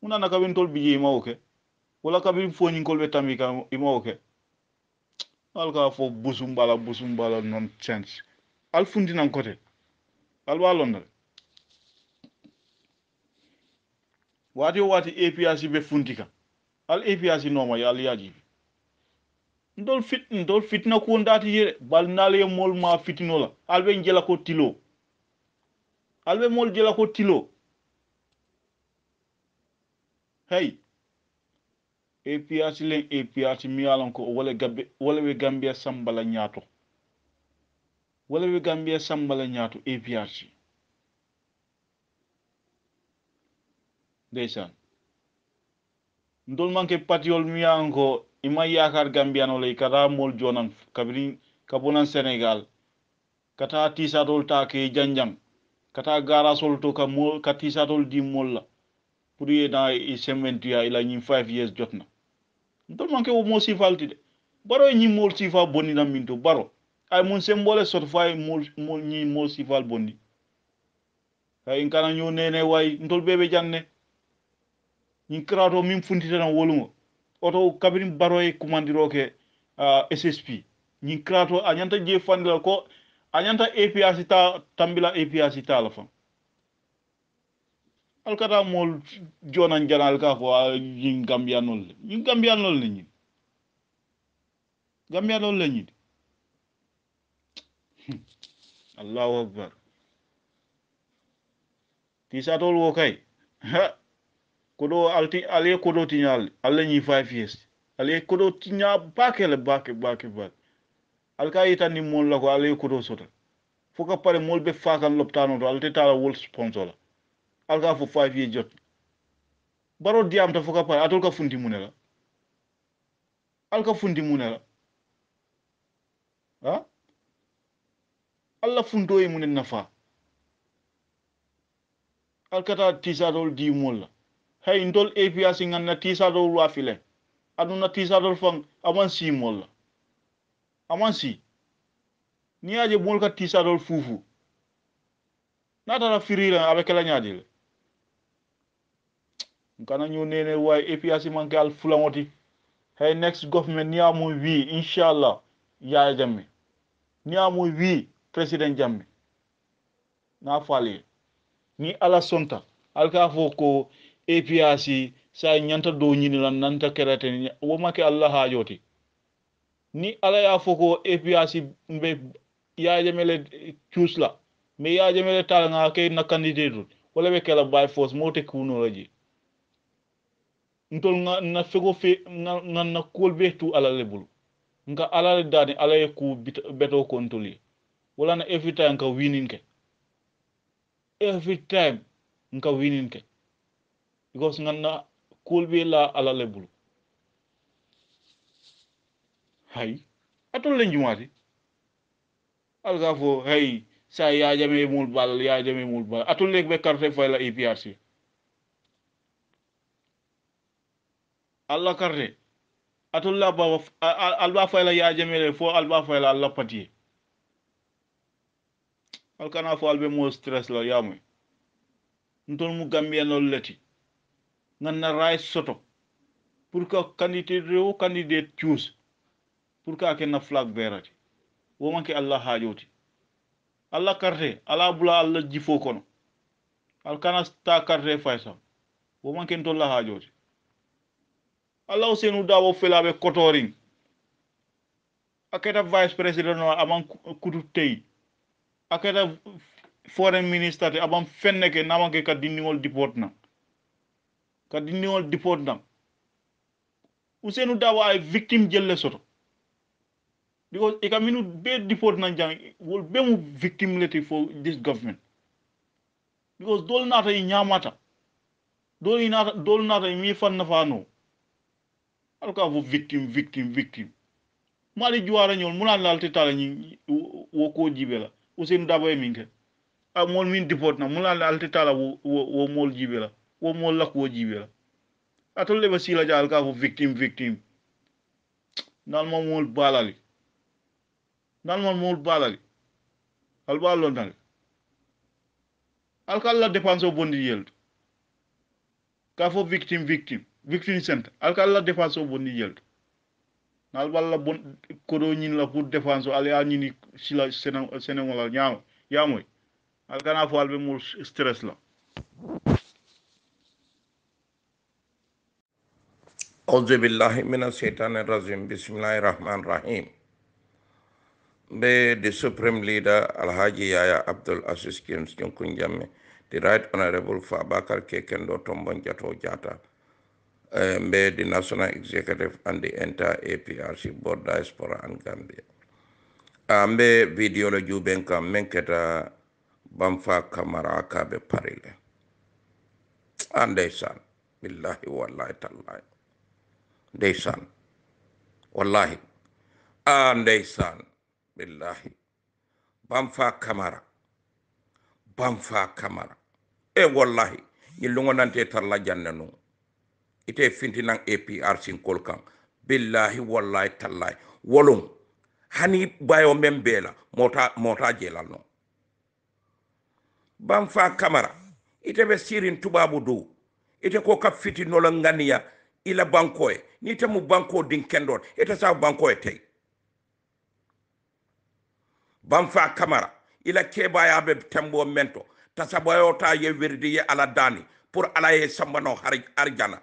una na kabin tol bije mawke wala kabin fo nyin kolbe tamika imawke alka fo busumbala nonsense al fundi nan kote al walon wati APRC be funtika al APRC noma ya al yaji ndol fitna ko ndati yere bal nale mol ma fitinola albe njela ko tilo albe mol jela ko tilo hey APRC mi yalan ko wala we Gambia sambala ñaato APRC ndeysaan ndol manke patiol mi yalan ko ima yakar Gambiano lay kata mol jonan kabrin kabonan Senegal kata tisatol take janjang kata garasol to ka tisatol di mol la pour yena i sementuya ila ñim 5 years jotna ndol manke wo mo sifalti de baro ñi mol sifa bonni na minto baro ay mun sembole sot fay mol ñi mol sifal bonni ay kana ñoo nene way ndol bebe janne ñi krato min funtita na wolumo oto kabrin baro e kumandiroke SSP ñi krato anyanta je fandila ko anyanta APRC tambila APRC ta la fa alkata mol jonan janal ka fo ñi Gambianol le ñi Gambianol le ñi Allahu akbar tisatol wo kay ha kodo ale kodo tinyal alle ñi 5 years ale kodo tinya bakele bake alka yitani mon la ko ale kodo sota foka pare mol be fakan loptano to alte tala wol sponsor la alka fo 5 years jot baro diam ta foka pare atol ka funti munela alka funti munela ha alla funto yi munen nafa alkata tisadol di mol la hay ndol APRC nganna tisadol wa file aduna tisadol fang aman si mol la aman si ni aje mol ka tisadol fufu nata la firira avec la nyaadil kana ñu nene way APRC manke al fulamoti hay next government ni amu wi inshallah ya jamme ni amu wi president jamme na fali ni ala sonta alka foko APRC sa nyanta do nyini lan nanta kerate wo make Allah ha joti ni ala ya foko APRC mbe ya jamele choose me ya jamele tal nga kay na candidate wala be kala by force mo te kuno laji ntol nga na fego fe nga na kolbe tu ala lebul nga ala dani ala ku beto kontoli wala na every time ka winning ke every time nga winning ke because nga na kolbe la ala lebul hay atol len jumati alga fo hay sa ya jame mul bal atol lek be carte fay la APRC alla carte atol la ba alba fay la ya jame le fo alba fay la alla pati alkana fo albe mo stress la yamoy ntol mu gambien lol leti nganna right soto pour que candidate choose pour que akenna flag berati wo manke Allah hajoti Allah carte ala bula Allah jifo kono alkana sta carte faysa wo manke ntolla hajoti Allah usenu dawo felabe kotoring aketa vice president no aman kutu tey aketa foreign minister te aban fenne ke namanke ka dindiŋol deport na usenu dawa ay victime jelle soto because ika minu be deport na jang wol be mu victime leti for this government because dol nata yi nyamata dol nata yi mi fan na fano alka fu victime mali juwara ñol muna lalti tala ñi wo ko jibela usenu dawa e minke a mol min deport na muna lalti tala wo mol jibela wo mol lak wo jibela atol le basila ja alka fu victime nal mo mol balali alba lo dal alka la dépense o bondi yelto ka fo victime center alka la dépense o bondi yelto nal balla bon kodo ñin la pour défense al ya ñini sila Sénégal ñaaw yamoy alkana fo albe mo stress la Auzu billahi minash-shaytanir-rajim. Bismillahir-rahmanir-rahim. Be the Supreme Leader Alhaji Yaya Abdul Aziz James Jonkun Jammeh, the Right Honorable Fabakar Kekendo Tombon Jato Jata, be the National Executive and the entire APRC Board Diaspora and Gambia. Be video la jubenka menketa Bamfa Kamara Kabe Parile. Andesan, billahi wallahi tallahi. Ndeysaan wallahi ndeysaan billahi Bamfa Kamara wallahi ñi lungo nante tarla janne no ite fintinan APRC kolkan billahi wallahi tallahi wolum hani bayo membela mota jelal no Bamfa Kamara ite be sirin tubabu do ite ko ka fiti no la nganiya ila bankoe ni tamu banko din kendon ita sa banko e tay Bamfa Kamara ila keba ya be tembo mento tasabayo ta ye wirdi ye ala dani pour ala ye sambano arjana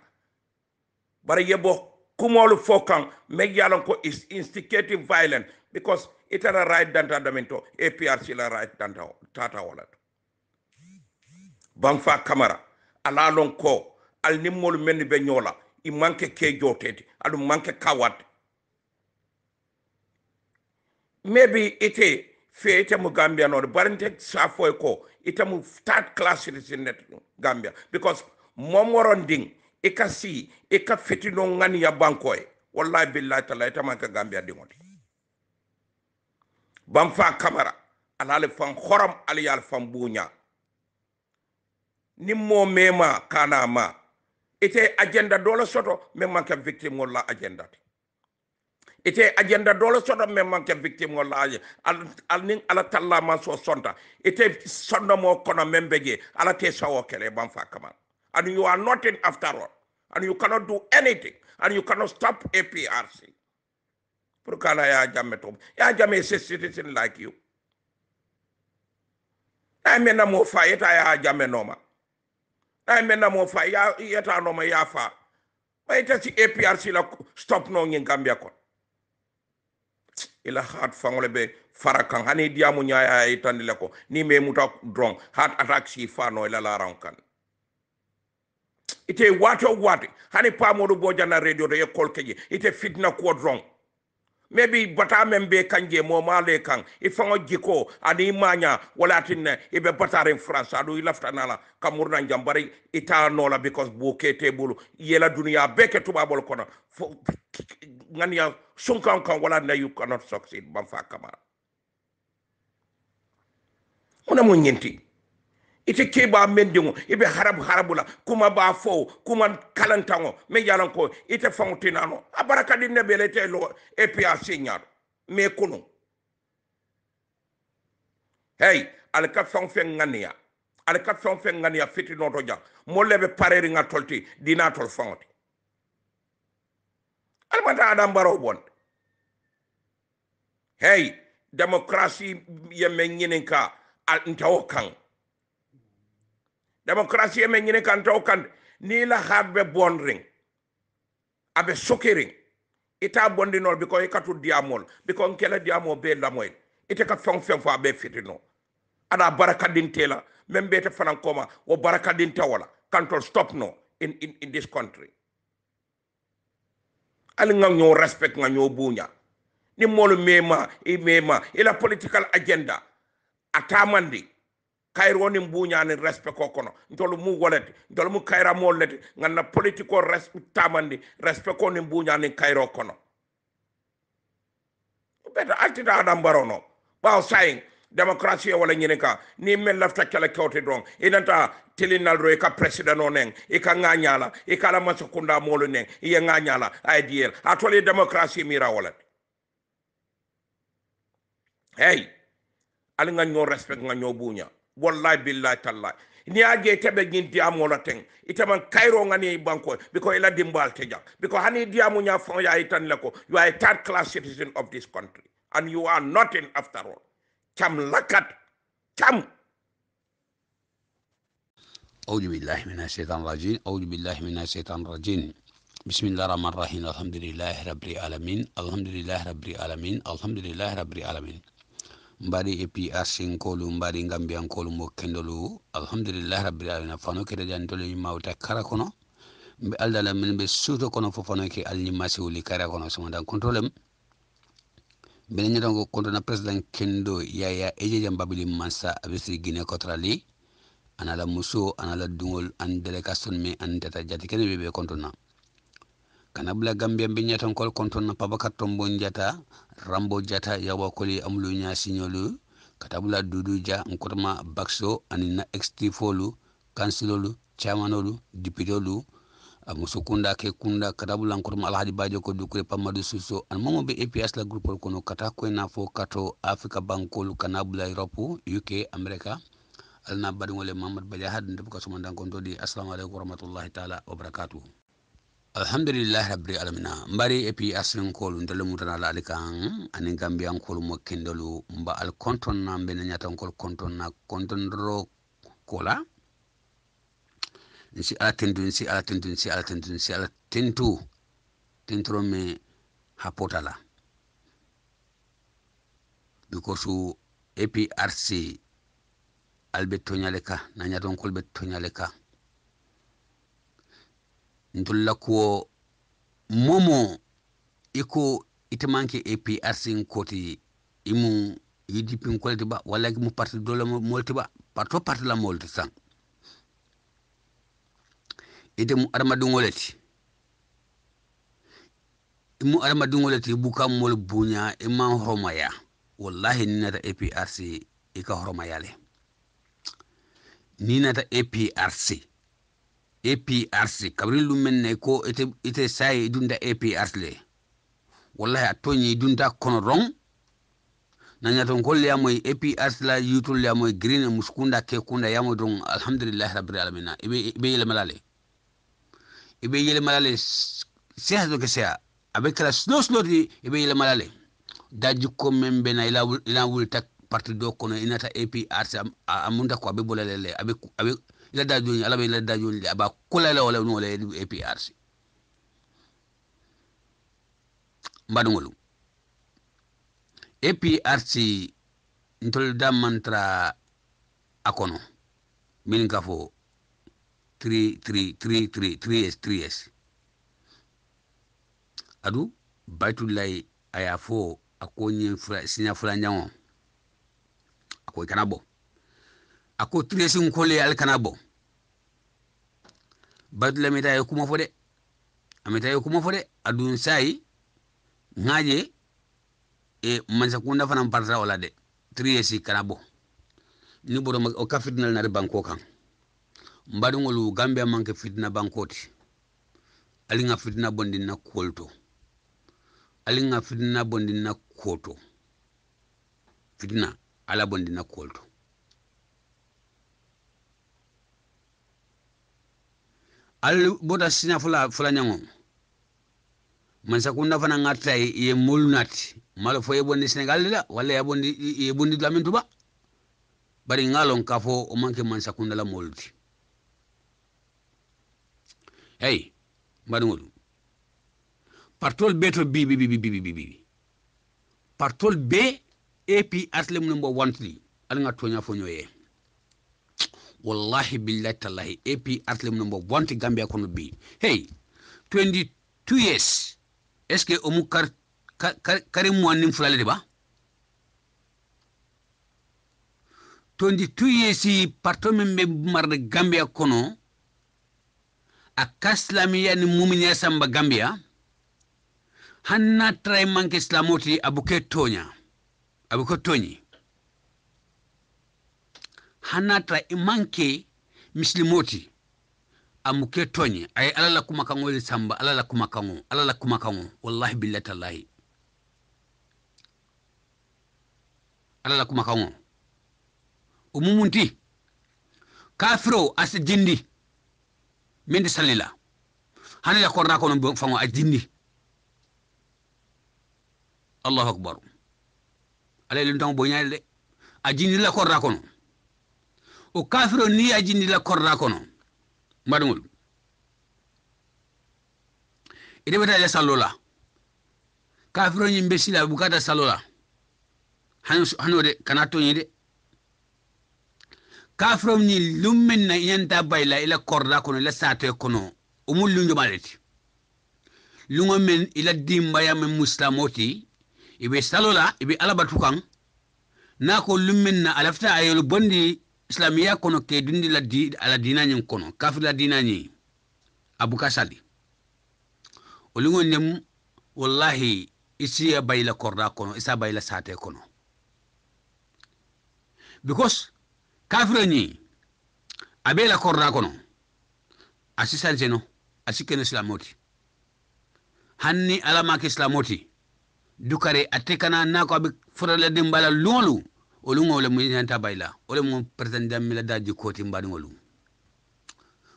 bare yebo kumolu fokan me yalon ko is instigating violence because itara right danta damento APRC la right danta tata wala Bamfa Kamara ala lon ko al nimmol men be nyola i manke ke jotete adu manke kawat maybe ite fe ite mu Gambia no barinte safo ko ite mu third class citizen net Gambia because momoronding ikasi ika fitino ngani ya bankoy wallahi billahi taala ite manke Gambia dingote Bamfa Kamara alale fan khoram aliyal fan bunya nimmo mema kana ma ite agenda dola soto même manke victime wala agenda ite agenda dola soto même manke victime wala al ning ala talla man so sonta ite sonno mo kono membeje ala te sawo kele Bamfa Kamara and you are nothing after all and you cannot do anything and you cannot stop APRC pour kala ya Jammeh to ya Jammeh is a citizen like you I mean na mo fa eta ya Jammeh noma I mean na mo fa ya eta noma ya fa ba ita si APRC la stop no ngi Gambia ko ila hat fangole be farakan hani diamu nyaaya itandile ko ni me muta drong hat attack si fa no ila la rankan ite wato hani pa modu bojana radio de ekol keji ite fitna ko drong maybe bata membe kanje mo male kan ifango jiko ani manya wala tinne ibe batare France adu ilaftanala kamurna jambari ita nola because bokete bulu yela dunia beke tubabol kono ngania sunkan kan wala na you cannot succeed Bamfa Kamara ona mo nyenti ite keba mendingo ibe harabula kuma ba fo kuma kalantango me yalan ko ite fangutinano abaraka di nebele te lo APRC nyaro me kuno hey al ka fon fen ngania al ka fon fen ngania fiti noto jang mo lebe pareri nga tolti dina tol fonti al mata adam baro bon hey démocratie yemme ñinen ka al ntaw kan démocratie yemme ñinen kan taw kan ni la harbe bon ring abe sokiring ita bondinol biko ikatu diamol biko nkela diamo be lamoy ite ka fon fen fa be fitino ada barakadin tela membe te fanan koma wo barakadin tawala control stop no in this country al nga ñoo respect nga ñoo buña ni molu mema ila political agenda atamandi kayro ni buña ni respect ko kono ndolu mu wolete ndolu mu kayra molete nganna political respect tamandi respect ko ni buña ni kayro kono beta altita adam barono baw saying démocratie wala ñene ka ni mel lafta kala kewte don inanta telinal ro ka president onen e ka nganyala e kala masukunda molu nen e nganyala ideal atoli démocratie mira wala hey ali nga ñoo respect nga ñoo buña wallahi billahi tallahi ni age tebe ñinti amola ten itaman kayro nga ni banko biko ila dimbal teja biko hani diamu nya fon ya itan lako you are a third class citizen of this country and you are nothing after all cham lakat cham أعوذ بالله من الشيطان الرجيم أعوذ بالله من الشيطان الرجيم بسم الله الرحمن الرحيم الحمد لله رب العالمين الحمد لله رب العالمين الحمد لله رب العالمين mbadi APRC nkolu mbadi Gambia nkolu mo kendolu alhamdulillah rabbil alamin fano ke dan tole mawta kara kono be aldala min be suto kono fo fano ke alni masiwli kara kono so dan kontrolem be nyi don ko kontona president kendo yaya eje babili mansa abisi Guinea Equatoriale anala muso anala dungol an delegation me an tata jati ken be kontona kanabla Gambia be nyaton kol kontona Pabakar Tombo Njata Rambo Jata yawa koli amulu nya signolu katabula Dudu Ja nkorma Bakso anina XT folu kansilolu chairmanolu dipitolu musukunda ke kunda katabula nkorma Alhaji Bajo ko dukure Pamadu Suso an momo be APS la groupe kono kata ko na fo kato Africa bankolu kanabula Europe UK America alna badingole Muhammad Baja had ndab ko sumandan ko di assalamu alaykum warahmatullahi taala wabarakatuh alhamdulillah rabbil alamin mbari epi asrin kolu ndele mutana la alikan anin Gambian kolu mo kendolu mba al konton na mbene nyatan kol konton na konton ro kola nsi ala tentu tentro me hapotala because APRC albeto nyaleka na nyaton kol beto nyaleka ndulla ko momo iko itamanke APRC koti imu yidipin kolti ba wala mu parti dole molti ba parti la molti san ite mu arma dungoleti buka mol bunya imman horomaya wallahi ninata APRC ika horomayale ninata APRC kabrin lumenne ko ite sai dunda APRC le wallahi atonyi dunda kono rong nanya ton kolle ya moy APRC la yutul ya moy green muskunda ke kunda ya moy don alhamdulillah rabbil alamin ibe yele malale seha do ke seha avec la slow di ibe yele malale daji ko membe na ila wul tak parti do kono inata APRC amunda ko abe bolale abe ila dajoni ala be ila dajoni aba kulala wala no le APRC mbadungolu APRC ntol da mantra akono min kafo 3 adu baitulai ayafo akonye sinya fula nyango akoy kanabo ako tresin kole al kanabo badla meta e kuma fode adun sai ngaje e mansa kunda fanan parta wala de tresi kanabo ni bodo o ka fitnal na banko kan mbadungolu Gambia manke fitna bankoti alinga fitna bondin na kolto alinga fitna bondin na koto fitna ala bondin na kolto al boda sina fula nyango man sakunda fana ngata ye mulnati malo fo yebondi Senegal la wala yebondi Lamin Tuba bari ngalon kafo o manke man sakunda la molti hey madungol partol beto bi partol be epi atlem number 1 al nga tonya fo nyoye wallahi billahi tallahi epi atlem number 1 Gambia kono bi hey 22 years est-ce que omu karim mo nim fulale ba 22 years si parto membe marde Gambia kono akaslamiya ni muminya samba Gambia hanna tray manke islamoti abuke toni hanna tray manke muslimoti amuke toni ay alala kuma kango samba alala kuma kango wallahi billahi tallahi alala kuma kango umumunti kafiro as jindi mendi salila hanila korna kono fango a jindi Allahu akbar ale luntan boñale a jindi la korna kono o kafiro ni a jindi la korna kono madumul ide beta le salola kafiro ni mbesila bukata salola hanode kanato nyide kafiro ni lummen na yanta bayla ila korda kono ila sate kono umul lunjo maleti lungo men ila dimba ya men muslamoti ibe salola ibe alabatukan nako lummen na alafta ayol bondi islamiya kono ke dundi la ala dina nyin kono kafir la dina nyi abuka sali olungo nem wallahi isi ya bayla korda kono isa bayla sate kono because kafiro ni abela korda kono asisan seno asikene islamoti hanni alama ke islamoti dukare atekana nako abi fodale dimbala lolu olungo le mu yanta bayla ole mu president mi la daji koti mbadi ngolu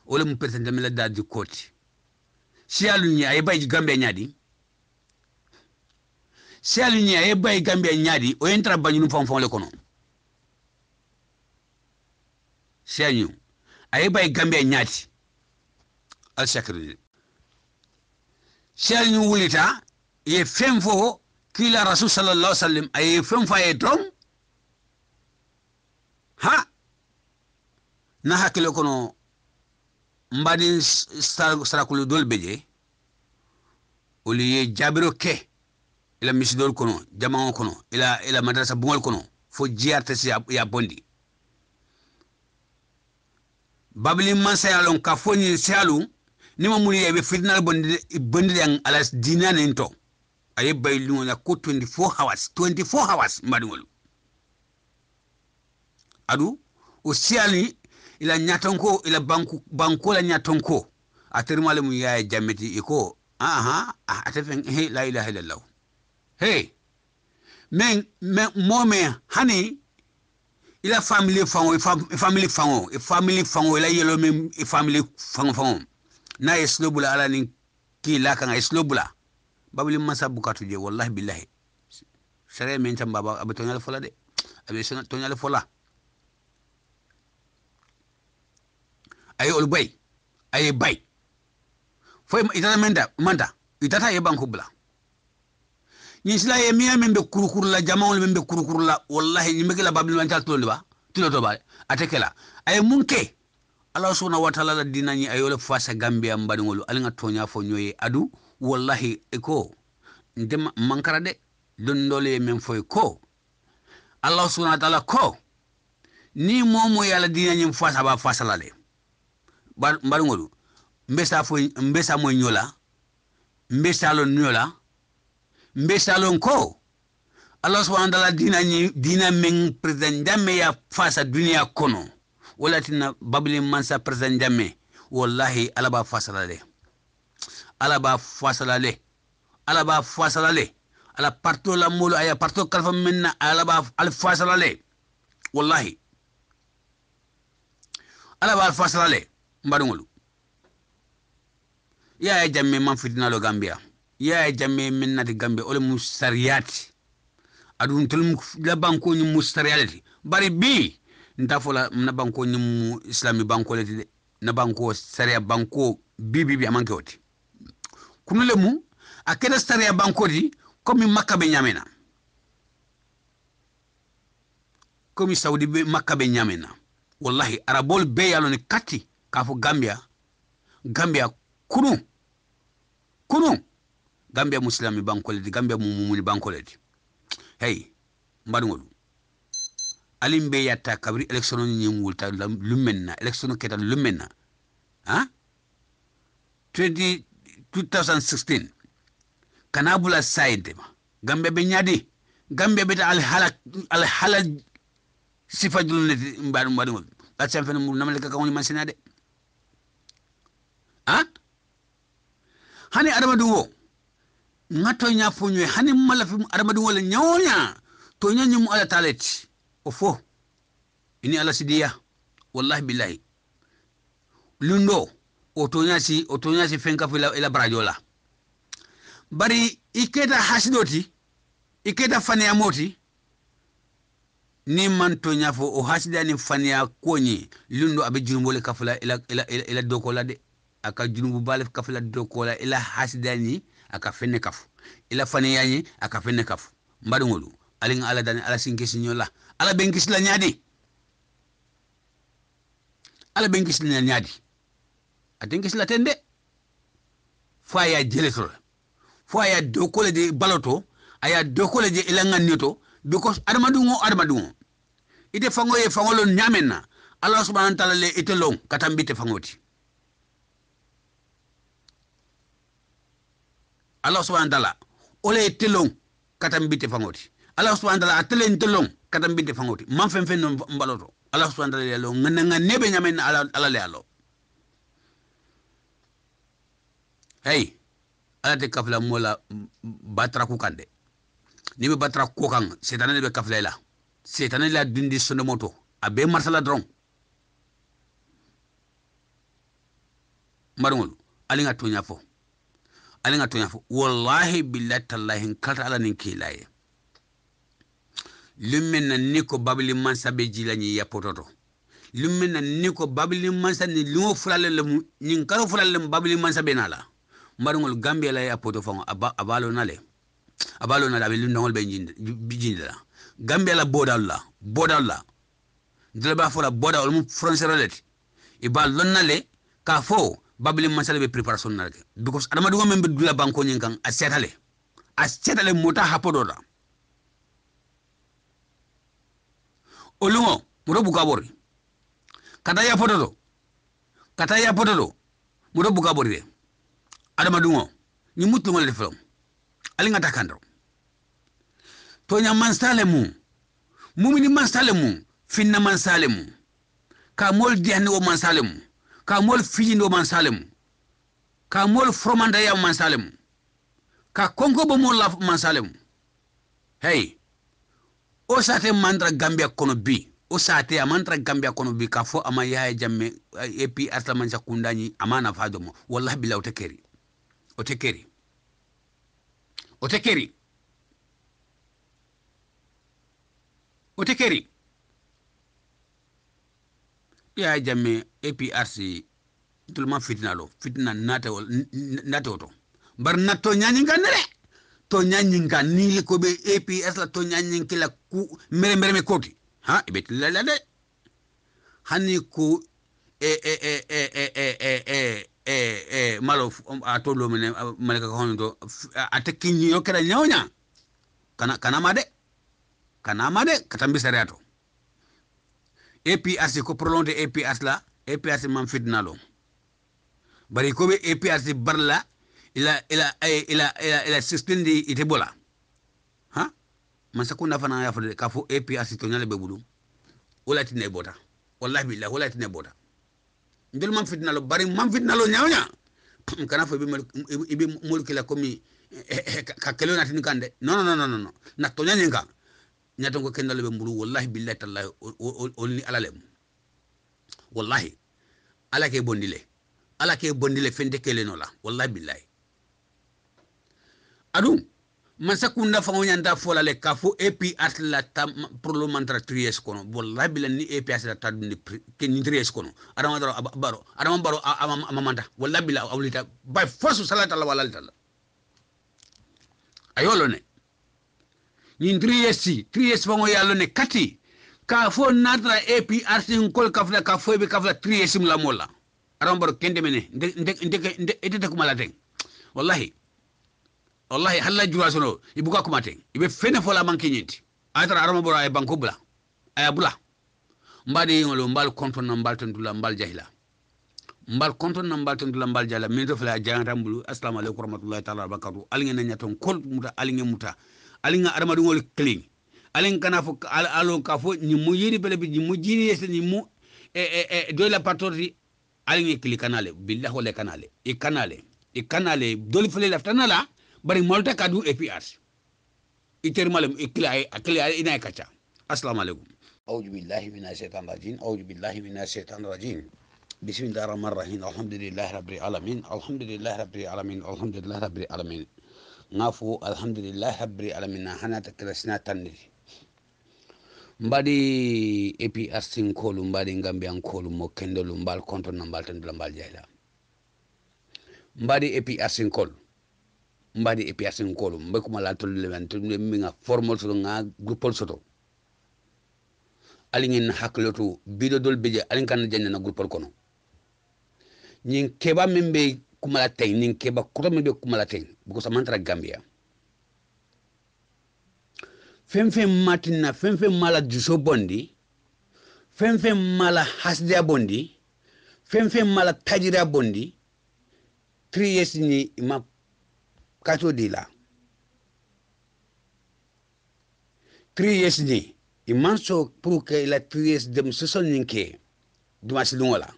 ole mu president mi la daji koti sialu nya ay bay Gambia nyadi sialu nya ay bay Gambia nyadi o entra banyunu fon le kono sianyu ay bay Gambia nyati al shakri sianyu wulita ye femfo kila rasul sallallahu alaihi wasallam ay femfa e dom ha na hakile kono mbadi sarakulu dol beje oli ye jabiro ke ila misidol kono jama'o kono ila madrasa bungol kono fo jiarte si ya bondi babli man sayalon ka foni salu nima muni be fitnal bondi yang alas dinane nto ay baylu na ko 24 hours mbadi ngol adu o siali ila nyatonko ila banko la nyatonko atermale mu yaay jameti iko atefen he la ilaha illallah he men mome hani ila family fango ila yelo men family fango na islobula ala ni ki la kan islobula babli masa bukatu je wallahi billahi sare men tam baba abetonyal fola de abetonyal tonyal fola ay ol bay ay bay foy itata manda itata ye banko bla ni sila ye miya membe kurukuru la jamaul membe kurukuru la wallahi ni megela babli man tal tolba tiloto ba atekela ay munke Allah subhanahu wa ta'ala la dinani ay ol fasa Gambia mbadi ngolu alinga tonya fo nyoye adu wallahi eko ndem mankara de don dole men foy ko Allah subhanahu wa ta'ala ko ni momo yalla dinani fasa ba fasa la le mbadi ngolu mbesa mo nyola mbesa lo nyola mbesa lo ko Allah subhanahu wa ta'ala dina men president jamme ya fasa dunia kono wala tina babli mansa president jamme wallahi alaba fasalale ala parto la mulu aya parto kalfa minna alaba al fasalale wallahi alaba al fasalale mbadungulu ya jamme man fitnalo Gambia ya jamme minnati Gambia ole mustariyati adun tulum la banko ni mustariyati bari bi nta fola na banko ni mu islami banko le de na banko sariya banko bi amanke woti kunule mu akeda sariya banko di comme makka be nyamena comme saudi be makka be nyamena wallahi arabol be yalo ni kati kafo Gambia kunu Gambia muslimi banko le di Gambia mumuni banko le di hey mbadungolu alimbe yatta kabri election ni ngulta lumenna election keta lumenna ha 2016 kanabula side Gambia be nyadi Gambia be al hala sifajul ne mbadungolu la champion mu namale ka woni man senade ha hani adamadu wo ngato nya fonyo hani malafi adamadu wala nyawonya to nyanyi mu ala taleti ofo ini ala sidiya wallahi billahi lundo o to nyasi fenka fila ila brajola bari ikeda hasidoti ikeda fania moti ni man to nyafo o hasida ni fania konyi lundo abe junumbole kafula ila dokola de aka junubu balef kafula dokola ila hasidani aka fenne kafu ila fania ni aka fenne kafu mbadungolu aling ala dani ala sinkisi nyola ala benkis la nyadi atenkis la tende faya jeletro faya dokole de baloto aya dokole de ila nganito because armadungo ite fango ye fangolo nyamena Allah subhanahu wa ta'ala le ite long katambite fangoti Allah subhanahu wa ta'ala ole ite long katambite fangoti Allah subhanahu wa ta'ala atele ntolong kadam binte fangoti man fen no mbaloto Allah subhanahu wa ta'ala lo ngana nebe nyamen ala le alo hey ala te kafla mola batra ku kande ni be batra ko kan setane be kafla la setane la dindi sono moto abe marsala dron marungol alinga tonya fo wallahi billahi tallahi kalta ala nin kilaye lumena niko babili mansa be jilani ya pototo lumena niko babili mansa ni lumo fulale le nin karo fulale babili mansa be nala marungol Gambia la ya poto fon abalo nale be lundongol be jinda Gambia la bodalla dile ba fola bodal mu français relati ibal lonnale ka fo babili mansa be préparation nalke because adama dugo membe dula banko nyin kan a setale mota hapododa olungo muro bukabori kata ya potodo muro bukabori de adama dungo ni mutu ngol deflo alinga takandro to nya mansale mu mumini mansale mu finna mansale mu ka mol diani o mansale mu ka mol fiji ndo mansale mu ka mol fromanda ya mansale mu ka konko bo mol la mansale mu hey o sate mantra Gambia kono bi o sate a mantra Gambia kono bi ka fo ama yaaya jamme epi arta man sakundani amana fado mo wallahi billahi o tekeri yaaya jamme APRC tulma fitna nate oto bar natto nyani ganere to nyanyinga ni ko be APS la to nyanyinki la ku mere koti ha ibet la de hani ku malo atolo mene malaka hono atekinyi yokera nyonya kana made katambi sariato APS ko prolonge APS la APS man fitnalo bari ko be APS barla ila 16 di ite bola ha man sakunda fana ya fode ka fo APS to nyale be budu wala tine bota wallahi billahi wala tine bota ndel man fitnalo bari man fitnalo nyawnya kana fo be mulki la komi ka kelo na tin kande non na to nyanyenga nyato ko kendal be mbulu wallahi billahi tallahi olni alalem wallahi ala ke bondile ala ke bondile fente kele no la wallahi billahi adum man sakunda fa nyanda fola le kafo APS la tam parlementaire tries kono wallahi billahi ni APS la taduni ke ni tries kono adama baro amamanda wallahi billahi awlita by force salata la wala tala ayolo ne ni tries fa yalo ne kati kafo natra APS ngol kafla kafo be kafla tries la mola adama baro kende mene ndek kumala teng wallahi halla jura sono ibuka kumate ibe fene fola manki nyinti atara arama bora ay banko bula ay bula mbadi ngolo mbal konto na mbal tandula mbal jahila mbal konto na mbal tandula mbal jahila minto fala jangata mbulu assalamu alaykum warahmatullahi ta'ala barakatuh alinga nanya ton kol muta alinga arama ngol clean alinga kana fo alon ka fo ni mu yiri bele bi ni mu jiri yes ni mu do la patori alinga kili kanale billahi wala kanale doli fele laftanala bari molta kadu APS iter malum ikla ina kacha assalamu alaikum a'udhu billahi minash shaitanir rajim bismillahir rahmanir rahim alhamdulillahi rabbil alamin ngafu alhamdulillahi rabbil alamin hanata krishna tanni mbadi APS sinkolu mbadi ngambian kolu mo kendolu mbal konto na mbal tan mbal jayla mbadi APS sinkolu mbadi APS ngolo mbeko mala to levante minga formal so nga groupol soto alingen hakloto bido dol beje alin kan janna na groupol kono nyin keba membe kumala tay nin keba ko membe kumala tay bu ko samantra Gambia femfe matina femfe mala juso bondi femfe mala hasdia bondi femfe mala tajira bondi 3 years ni ma kato dila 3 years ni imanso pour que la 3 years dem seson ninke dimas lungola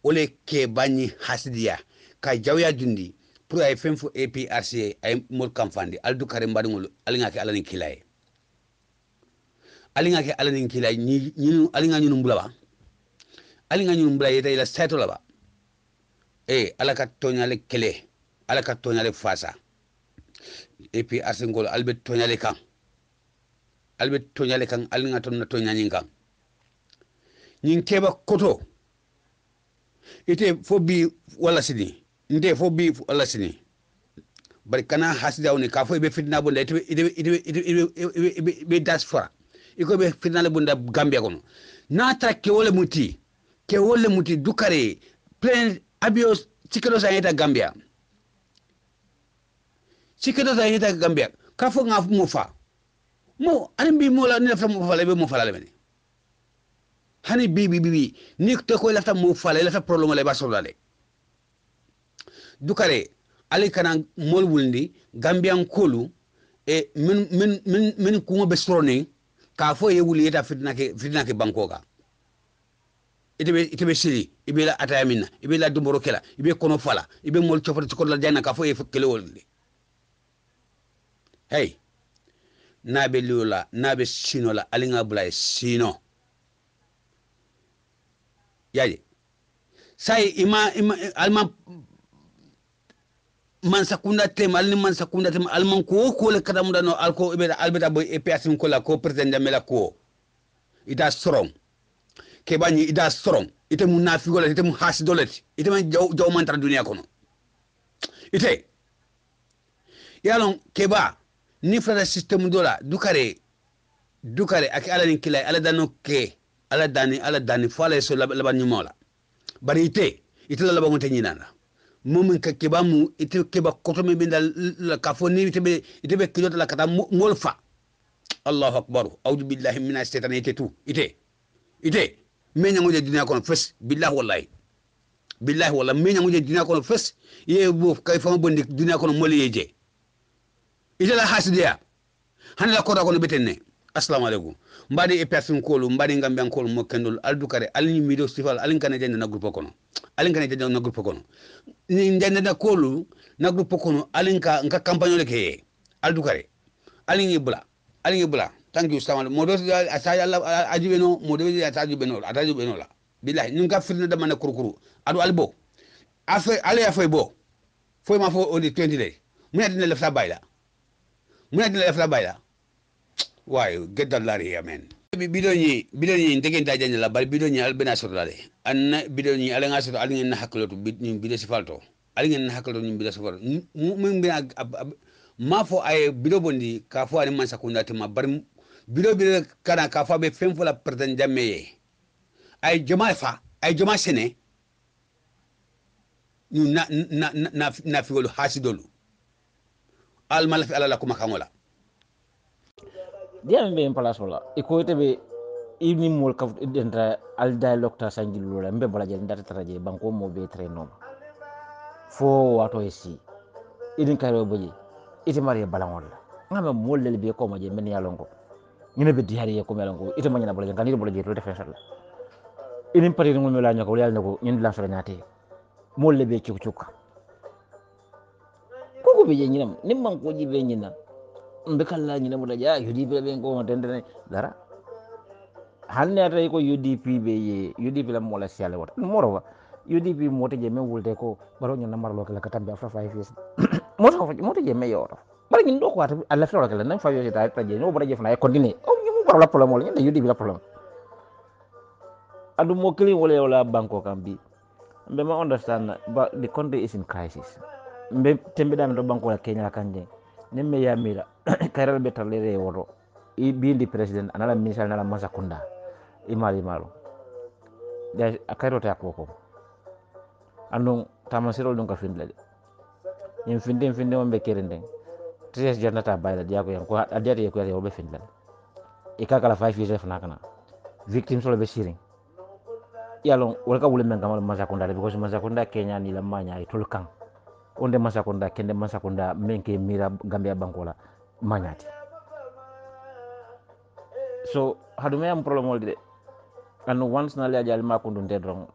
ole ke bani hasdia ka jawya dundi pour ay fem fo APRC ay mol kamfandi aldu kare mbadingol alinga ke alanin kilay ni alinga nyunu mbula yeta ila seto la ba alaka tonyale kele alaka tonyale fasa APRC ngol albet tonyale kan alinga ton na tonyani kan nyin keba koto ite fobi wala sini nde fobi wala sini bari kana hasida woni ka fo be fitna bonda ite diaspora iko be fitna le bonda Gambia kono nata ke wole muti dukare plein abios sikelo sa yeta Gambia ka fo nga mo fa mo arimbi mo la ni la mo fa le mo fa la bene hani bi ni to ko la mo fa la problème le ba so dale dukare ali kana mol wulndi Gambian kolu min ko be soroni ka fo ye wuli yeta fitna ke bankoga ite siri ibe la atayamina ibe la dumboro kela ibe kono fala ibe mol chofati ko la jana ka fo ye kele wolndi hey nabe lula nabe sino la alinga bulay sino yaji sai ima alma man sakunda tem alman ko le kadam dano alko ibe albeta boy APS ko la ko president mela ko ida strong ke bani ida strong ite mu nafigola ite mu hasidolet ite man jaw mantra dunia kono ite yalon keba ni frada system dola dukare ak ala ni kilay ala dano ke ala dani fala so laban nyumola bari ite la laban tanyi nana momin ka keba mu ite keba koto me bindal la kafoni ite be kilota la kata molfa Allahu akbar a'udhu billahi minash shaitani ite menya ngoje dunia kono fess billahi wallahi menya ngoje dunia kono fess ye bo kay fama bondi dunia kono moli yeje ite la hasidia hanala ko kono betenne assalamu alaikum mbadi e person kolu mbadi ngambe kolu mo kendol aldukare alni mido sifal alin kana jende na groupe kono ni jende na kolu na groupe kono alin ka nka campagne le ke aldukare alin ibla thank you samal modo asaja Allah ajibeno modo asaja beno la billahi nunga firna da man kurkuru adu albo afa ale afa bo foi ma fo on 20 day muna dina lafta bayla why get that lari here man bidoni ndegen ta janya la bal bidoni albena sotale anna bidoni ala ngaso ala ngeen haklo to bidni bidé sifalto ala ngeen haklo ni bidé sifalto mun be ma fo ay bido bondi ka fo ani man sakunda te ma bar bido kana ka fo be fem fo la president jamme ay joma sene ñu na fi wolu hasidolu al malaf ala la kuma kangola dia be en place wala e ko tebe ibni mol ka denta al dialogue ta sanjil lola mbe bala jel ndata taraje banko mo be tre non fo wato esi idin kayro boji ite mari balan wala ngame mol lel be ko mo je men yalon ko ñene be diari ko melon ko ite manyana bala kan bala je to defenseur la idin pati ngol mela ñako yalla nako ñen la so ñaate mol le be ciuk ko be je ñinam nimman ko jibe ñina mbe kala ñina mo daja UDP be ko tendene dara hanne atay ko UDP be ye UDP la mo la siale wata moro UDP moto je men wulde ko baro ñon marlo kala katambe after 5 years moto je me yoto bari ñin do ko wata alla fero kala nan fa yo ta je no bara je fana continue o ñu baro la problème ñen UDP la problème adu mo kili wala banko kam bi mbe ma understand but the country is in crisis mbe tembe dam do banko la Kenya kanje nemme yamira kayral betal lere wodo i bindi president anala misal nala masakunda imali malo da akayro ta ko andon tamasiro dun ka findle ñim finde on be kerende tres janata bayla dia ko yan ko adiate ko ya be findle e kala 5 years fana kana victim solo be siring yalon wala ka wule men kamal masakunda because masakunda Kenya ni la manya ay tulkan onde masakunda kende masakunda menke mira Gambia bankola manyati so hadume am problem wolde anu once na le ajal makundu ndedron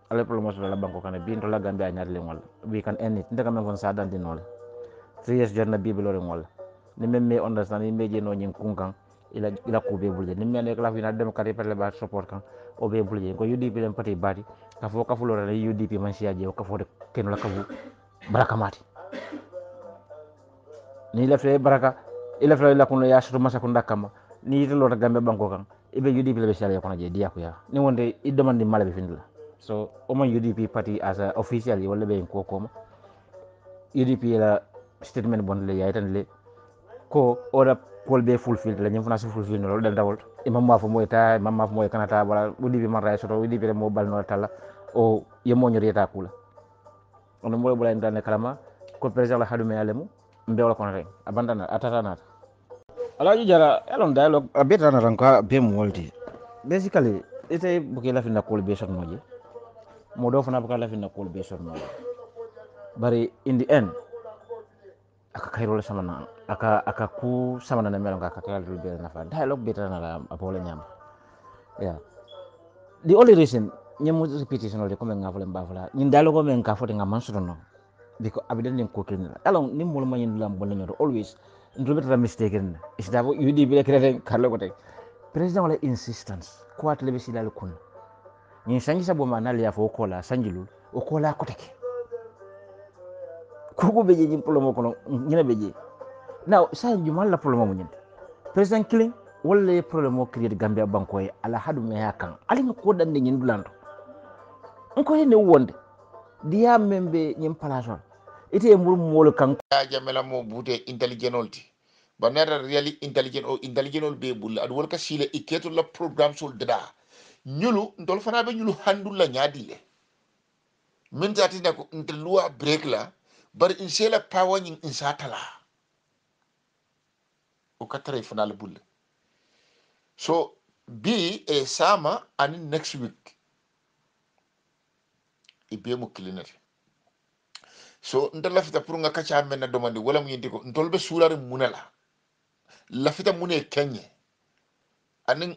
ale problem so la banko kana binto la Gambia nyar le ngol we can end it ndeka men kon sa dan dinol 3 years jorna bible le ngol ni memme understand ni meje no nyin kunkan ila ko be bulje ni menne la fina dem kari per le ba support kan o be bulje ko UDP len pati badi ka fo ka fulo la UDP man siaje o ka fo de ken la ka fu baraka mati ni lefte baraka ilefte la kuno ya sutu masa kunda kama ni yitelo ta Gambia banko kan ibe UDP le be siale ko na je dia ko ya ni wonde i demande mala be findla so o man UDP party as a official wala be ko koma UDP la statement bon le ya tan le ko oda pol be fulfill la ñim fana su fulfill no dal dawol imam ma fo moy ta imam ma fo moy kanata wala UDP man ray soto UDP mo bal no tala o yemo ñori eta kula on mo bola ndane kalama ko president la hadume alemu mbe wala kono rek abandana atata alaji jara elon dialogue abeta na ranka be mo woldi basically ite buke la finna kol be son noje mo do fana buka la finna kol be son noje bari in the end aka kayro samana aka ku samana na melon aka kayro be na fa dialogue beta na la apole nyam yeah the only reason nyemu repetition de comme ngafole mbafala nyin dialogue men ka foti ngam mansudo no biko abiden nin ko kenila alon nim mo ma nyin lam bon nyoto always ndul beta mistake en is dabo UDP le kreten karlo ko tek president wala insistance ko at lebe silal kun nyin sangi sabo manal ya fo ko la sangilu o ko la ko tek ko be je nyin polomo kono nyina be je now sangi mal la polomo nyin president killing wala problème o create Gambia banko e ala hadu me yakan ali ko dande nyin dulanto ko ne wonde diya membe nyin palason ite mur mol kan ya jamela mo bute intelligent ti banera really intelligent o intelligent be bulla adu wol ka sile iketo la programme sul dada ñulu ndol fana be ñulu handula ñadile min tati ne ko intel loi break la bar in sela power ñin insatala o katare fana la bulla so bi e sama ani next week ibe mo kilinati so nda lafita pour nga kacha men na demande wala mu yindi ko ndol be sulare munala lafita mune kenye anin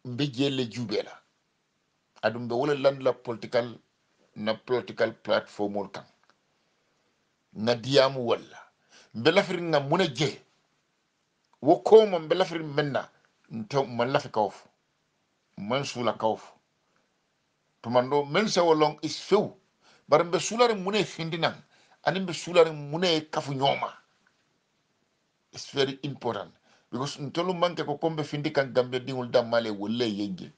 mbe jelle jubela adum be wala land la political platform kan na diamu wala mbe lafiri nga mune je wo ko mo mbe lafiri menna nto man lafi kawf man sula kawf to mando men se wolong is few bar mbe sulare mune findinan ani mbe sulare mune kafu nyoma. It's very important because ntolu manke ko kombe findi kan Gambia dingul damale wolle yenge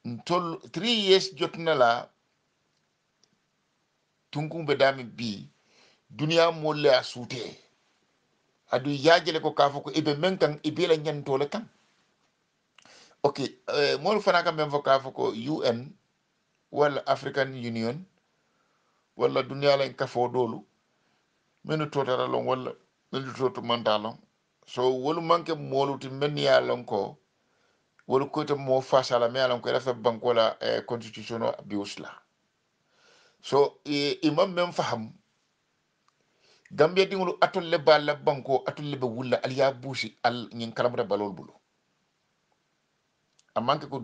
ntol 3 years jotna la tunkumbe dami bi dunia molle asute adu yajele ko kafo ko ibe men kan ibela nyantole kan. Okay, mol fana kam men kafo ko UN wala African Union wala dunia la kafo dolu menu totara lon wala menu toto mantalon so wolu manke moluti men ya lon ko wolu ko to mo fasala me alon ko rafa bankola constitution abuse la so imam men faham Gambia dingulu atol le balla banko atol le be wulla al ya busi al nyin kalamata balol bulu amanke ko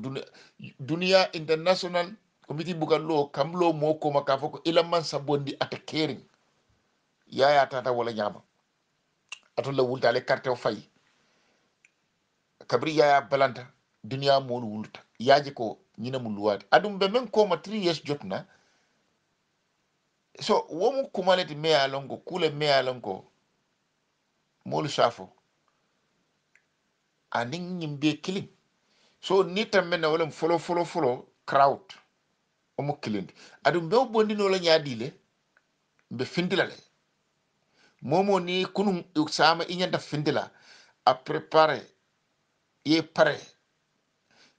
dunia international committee bukan lo kam lo mo ko maka foko ila man sabondi ata kering ya tata wala nyama atol le wulta le carte o fay kabri ya balanta dunia mo wulta yaji ko nyina mu luwadi adum be men ko ma 3 years jotna so womu kumaleti me alongo kule me alongo molu safo aning nyimbe killing so nita mena wala follow crowd omo killing adum be bondi no la nyaadile be findila le momo ni kunun sama inyanta findila a préparer ye pare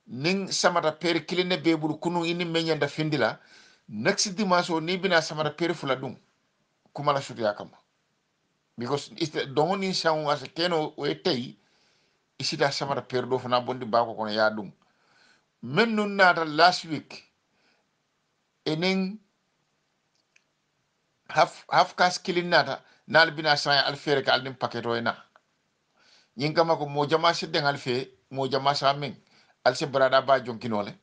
ning samata pere kiline be buru kunun ini menyanda findila next dimanche ni bina samata pere fula dum kumala shuti yakama because it's don't ni shawu as keno we tay isita samata pere do fana bondi bako kono ya dum men nun nata last week enen half kas kilin nata nal bina sa alfere ka aldim paketo ena nyin kama ko mo jama sidden alfe mo jama sa men alse brada ba jonkinole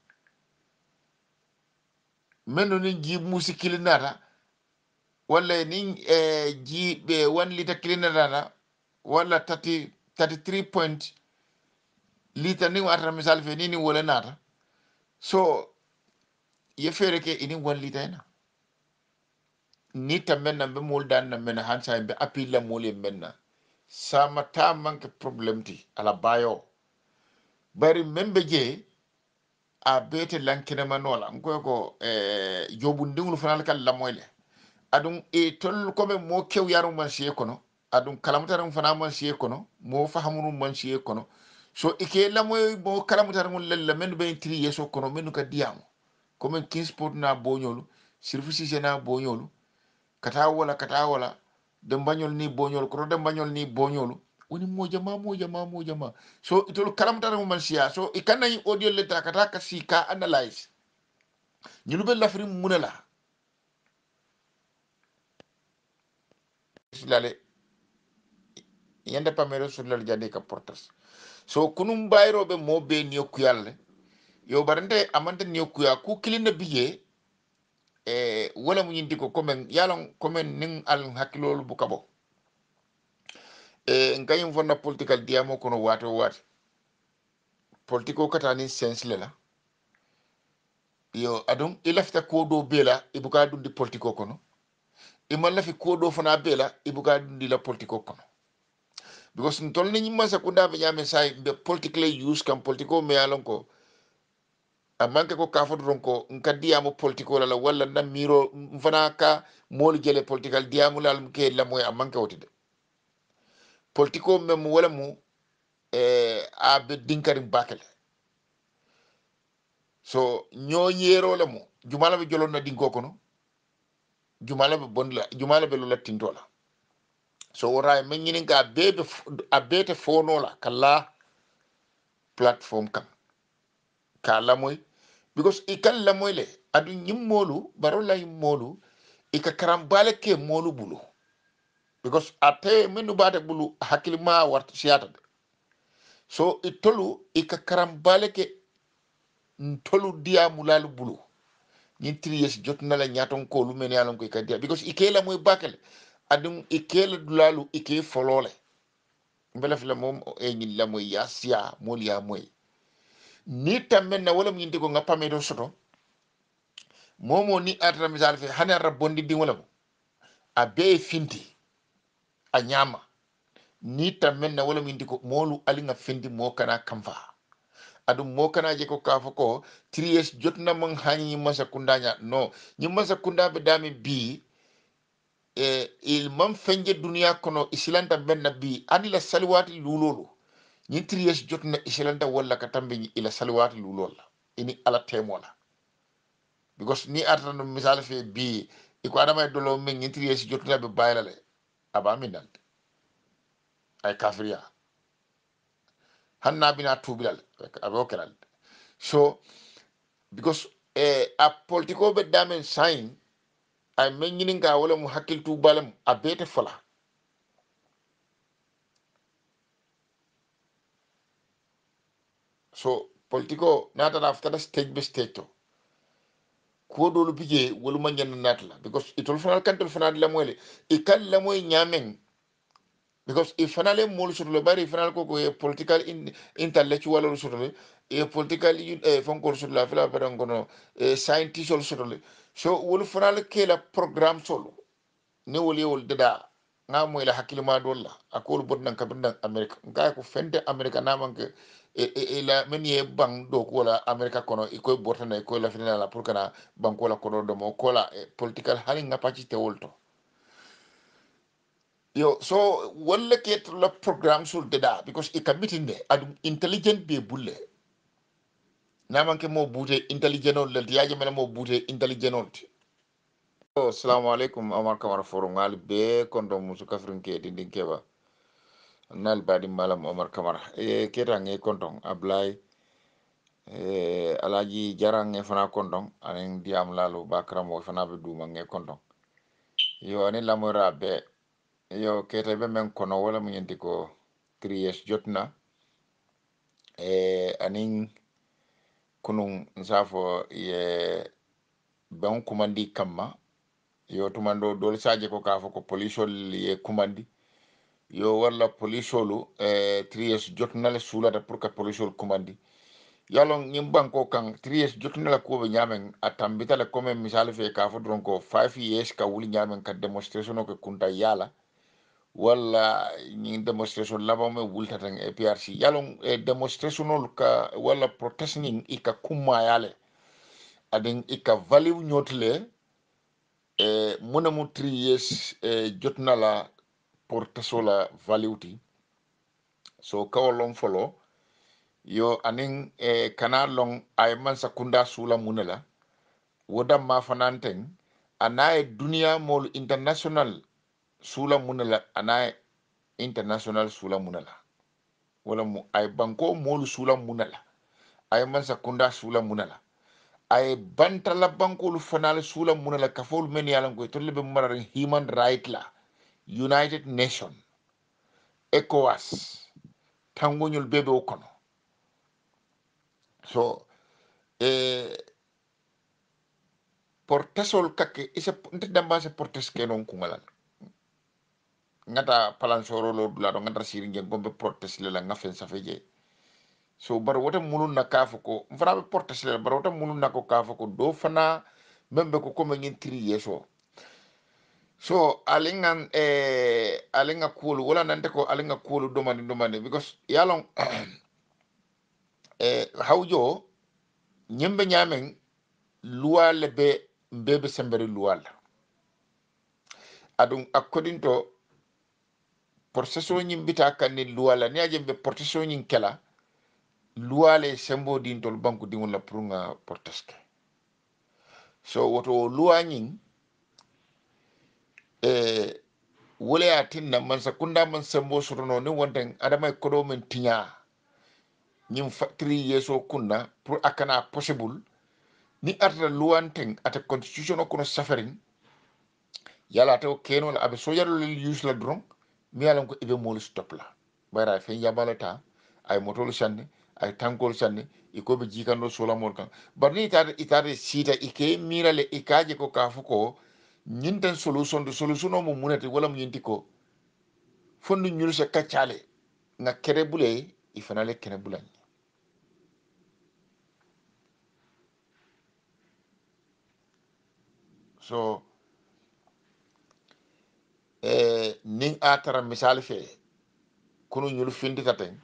men nun ji musi kilin nata wala nin ji be 1 liter kilin nata wala 33 point liter ni wata misal fe ni wala nata so ye fere ke ini 1 liter ena ni tamben na be mol dan na men hansa be apilla mol menna sama ta manke problem ti ala bayo bari membe je a bete lankene manola ngoy ko jobu ndingul fanal kal la moyle adun tol ko be mo kew yaru man siye kono adun kalamutarum fana man siye kono mo fahamunu man siye kono so ike la moy mo kalamutarum lella men be tri yeso kono men ka diamo ko men 15 sport na bonyolu service na bonyolu kata wala dembanyol ni bonyol ko dembanyol ni bonyolu woni mojama so itol kalamtara mo man siya so ikana yi audio letter kata ka sika analyze ñu be lafri munela silale yende pamero sulal jande ka portas so kunum bayro be mo be ni okuyalle yo barante amante ni okuya ku kilina biye wala mu ñindi ko komen yalon komen ning al hakilolu bu kabo ngayim fonna political diamo kono wato politiko kata ni sense lela yo adon ilafta ko do bela ibuka dundi politiko kono imalla fi ko do fana bela ibuka dundi la politiko kono because ntol ni nyimma sakunda be nyame say be politically use kam politiko me alon ko amanke ko kafo don ko nkadiamo politiko la wala na miro fana ka mol jele political diamo la ke la moy amanke wotide politiko mem wala mu a be dinkarim bakale so ñoo ñeero la mu jumala be jolon na dinko kono jumala be bonla jumala be lola tintola so wora men ñini ga bebe a bete fono la kala platform kam kala moy because ikal la moy le adu nyimmolu barola yimmolu ika karambale ke molu bulu because ate menu bate bulu hakilima wart siata so itolu ika karambale ke ntolu dia mulalu bulu ñin 3 years jotna la ñaton ko lu men yalon ko kadiya because ikela moy bakale adum ikela dulalu ike folole mbele fle mom ñin la moy yasia mol ya moy ni tammen na wala ñin digo ngapame do soto momo ni atra misal fe hani arra bondi dingwala mo a be finti a nyama ni tamen na wala min diko molu alinga fendi mo kana kamfa adum mo kana je ko kafo ko 3 years jotna man hani ni masa kundanya no ni masa kunda be dami bi il man fenje dunia kono isilanta benna bi ani la salwati lulolo ni 3 years jotna isilanta wala katambe ni ila salwati lulola ini ala temola because ni atano misal fe bi iko adama dolo men ni 3 years jotna be baylale aba minal ay kafriya hanna bina tubilal abo kelal so because a politiko be damen sign ay menyin nga wala mu hakil tubalam a bete fola so politiko nata after stage be stage to ko dolu bije wolu man nyen natla because itol fanal kantel fanal la moyle e kal la moy nyamen because if fanale mol sur le bari fanal ko political intellectual sur le political fonkol sur la fela berangono scientist sur le so wolu fanal ke la programme solo ne wol dada nga moy la hakilima dolla akol bodnan kabindan america nga ko fente america namanke la men ye bang do ko la america kono iko bortana iko la finala la pour kana banko la kono do mo ko la political hani nga paci te wolto yo so wala ke la programme sul dada because e kamitinde adum intelligent be bulle namanke mo bute intelligent on le tiaje mena mo bute intelligent on assalamu alaikum amar kamar forum ngal be kondo musu kafrinke dindin keba nal badi malam omar kamara keta nge kontong ablay alaji jarang nge fana kontong anen diam lalu bakram wo fana be duma nge kontong yo ani lamora be yo keta be men kono wala mu yenti ko 3 years jotna anin kunun nsafo ye ban kumandi kamma yo tumando dol saje ko kafo ko polisol ye kumandi yo wala polisolu 3 years jotna le sulata pour que polisol kumandi yalon ñim banko kan 3 years jotna la ko be nyamen atambita le comme misal fe ka fo dron ko 5 years ka wuli nyamen ka demonstration ko kunta yala wala ñi demonstration laba me wulta tan e PRC yalon demonstration ka wala protesting ika kumma yale adin ika value nyotle munamu 3 years jotna la portasola value so kawolon folo yo anin kana long ay man sakunda sula munela woda ma fananten anaye dunia mol international sula munela anaye international sula munela wala mu ay banko mol sula munela ay man sakunda sula munela ay bantala banko lu fanal sula munela kafol men yalan ko tolle be marar human right la united nation ECOWAS tangonyol bebe o kono so portesol kake isa nte damba se portes kenon kungalan ngata palansoro lo dulado ngata siri ngen gombe portes le la ngafen sa feje so bar wota munun na kafo ko mfana be portes le bar wota munun na ko kafo ko do fana membe ko comme ngin tri yeso so alingan alinga kulu wala nante ko alinga kulu domani because yalon hawjo nyembe nyamen luwa le be mbebe sembere luwa la adun according to proceso nyimbita kanni luwa la ni ajembe proceso nyin kela luwa le sembo din tol banku dingun la prunga porteske so woto luwa nyin wole atin na man sakunda man sembo surono ni wonten adama kodo men tinya nyim factory yeso kunna pour akana possible ni atra luwanten ata constitution o kono safaring yala taw keno la abe soyalo le use la dron mi yalan ko ibe mol stop la bayra fe yabalata ay motol sanne ay tankol sanne iko be jikando sola mol kan barni itare sita ike mirale ikaje ko kafuko nyinten solution de solution o mo munati wala mo yinti ko fondu nyul se kacale nga kere bule ifanale kere bulani so ning atara misal fe kunu ñul findita ten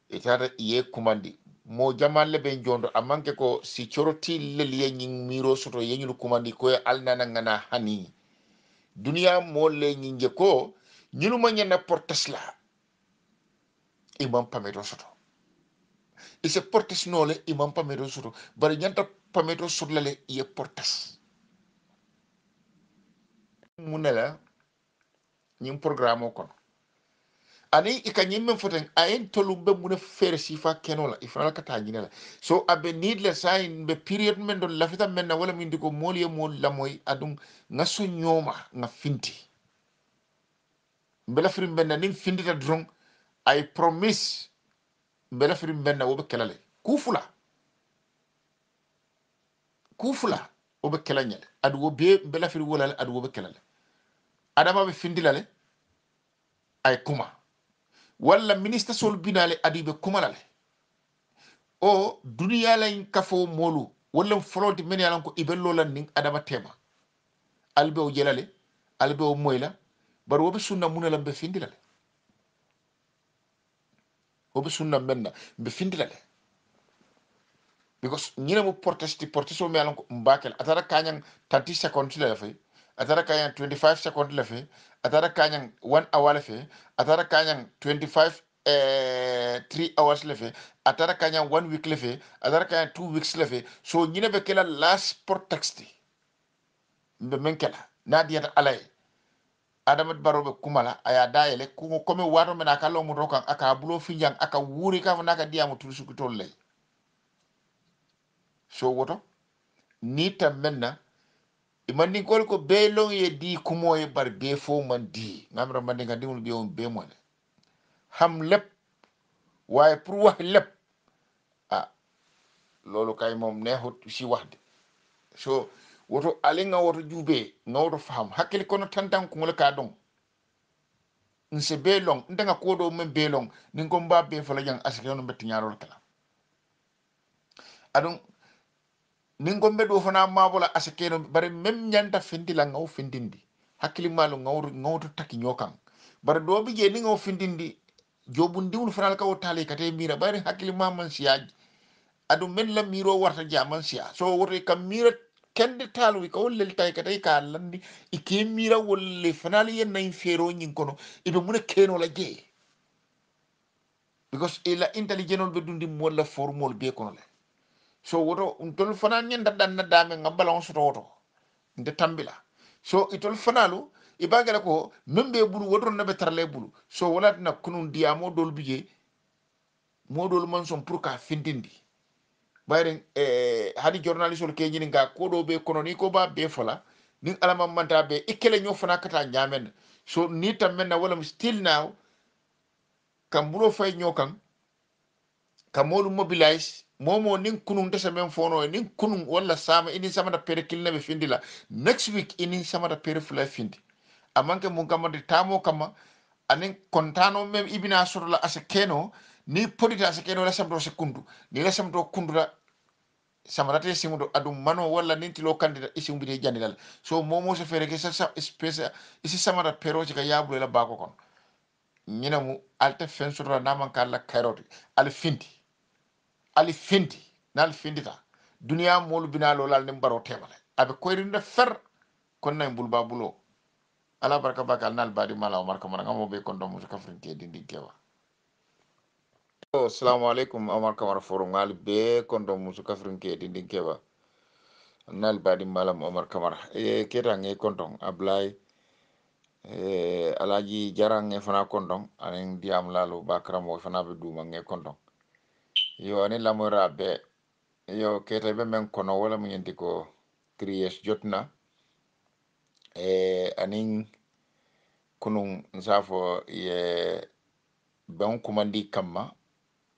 itata iye kumandi mo jamalle be jondo amanke ko si coroti leliye ñing miro soto yeñul kumandi ko alnana ngana hani duniya mo le ñinge ko ñunu ma ñena portes la imam pameto soto ise portes nole imam pameto soto bari ñanta pameto sotlale iye portes munela ñim programme o kono ani ika ñimmen foten ayen tolumbe mune fere sifa kenola ifana kata ñinela so abe need le sign be period men don lafita men na wala min diko mol ye mol lamoy adum ngaso ñoma nga finti mbela firim benna nim findita dron I promise mbela firim benna wobe kelale kufula wobe kelanyale adu wobe mbela firim wolale adu wobe kelale adama be findilale ay kuma wala ministre sol binale adu be kumalale o duniya lañ kafo molu wala foloti men yalan ko ibello lan ning adama tema albe o jelale albe o moyla bar wobe sunna munala be findilale wobe sunna menna be findilale because ñina mo portes o me yalan ko mbakel atara kanyang 30 seconds la fe atara kanyang 25 seconds la fe atara kanyang 1 hour la fe atara kanyang 25 3 hours la fe atara kanyang 1 week la fe atara kanyang 2 weeks la fe so ñina be kela last portex mbe menkela na diata alay adamat barobe kumala aya dayele ko comme wato mena kala mo rokan aka bulo finjang aka wuri ka naka diamu tusuku tolle so woto ni tam menna imandi kol ko be long ye di kumo ye bar be fo man di ngamra mandi ngadi mul be on be mo ham lepp waye pour wax lepp ah lolu kay mom neexut ci wax de so woto ale nga woto jube nga woto faham hakkil kono tantan ko ngol ka don nse be long ndanga ko do men be long nin ko mba be fala jang asike no betti ñaarol kala adon nin ko mbedo fana mabola asike no bare mem ñanta findila ngaw findindi hakkili malu ngawto takki ñokan bare do bi je ni ngaw findindi jobu ndiwul fanal ka o tali kate mira bare hakkili mamman siyaji adu men la miro warta jaman siya so woto kam mira kende talu ko lel tay kate ka landi ike mira wolle fanal yen nay fero nyin kono ibe muna keno la je because ila intelligent be dundi mo la formol be kono le so woto tol fanal nyen daddan na dame ngambala on soto woto nde tambila so itol fanalu ibagala ko membe bulu wodron nabe tarle bulu so wala na kunun diamo dol bije modol man son pour ka findindi bayren hadi journaliste ol ke nyini ga ko do be kono ni ko ba be fola ni alama manta be ikele nyo fana kata nyamen so ni tam men na wala still now kam bulo fay nyokan kam molu mobilize momo nin kunun desa men fono nin kunun wala sama ini sama da pere kilna be findila next week ini sama da pere fula findi amanke mun kamande tamo kama anen kontano mem ibina sorola asa keno ni podita asa keno la samdo sekundu ni la samdo kundura samarate simudo adum mano wala nintilo kandida isi umbide janidal so momo se fere ke sa espèce isi samara pero ci ka yabu la bako kon ñina mu alta fen sura naman kala kairoti ali finti nal findita duniya molu bina lo lal nim baro temale abe koyrinde fer kon nay bulba bulo ala baraka bakal nal badi mala omar kamara ngamo be kon do musu kafrin ke dindi kewa assalamu alaikum omar kamara forum ngal be kon do musu kafrin ke dindi kewa nal badi malam omar kamara keta nge kontong ablay alaji jarang nge fana kontong anen diam lalu bakramo fana be duma nge kontong yo ani lamora be yo keta be men kono wala mu ñenti ko 3 years jotna anin kunun nsafo ye ben kumandi kamma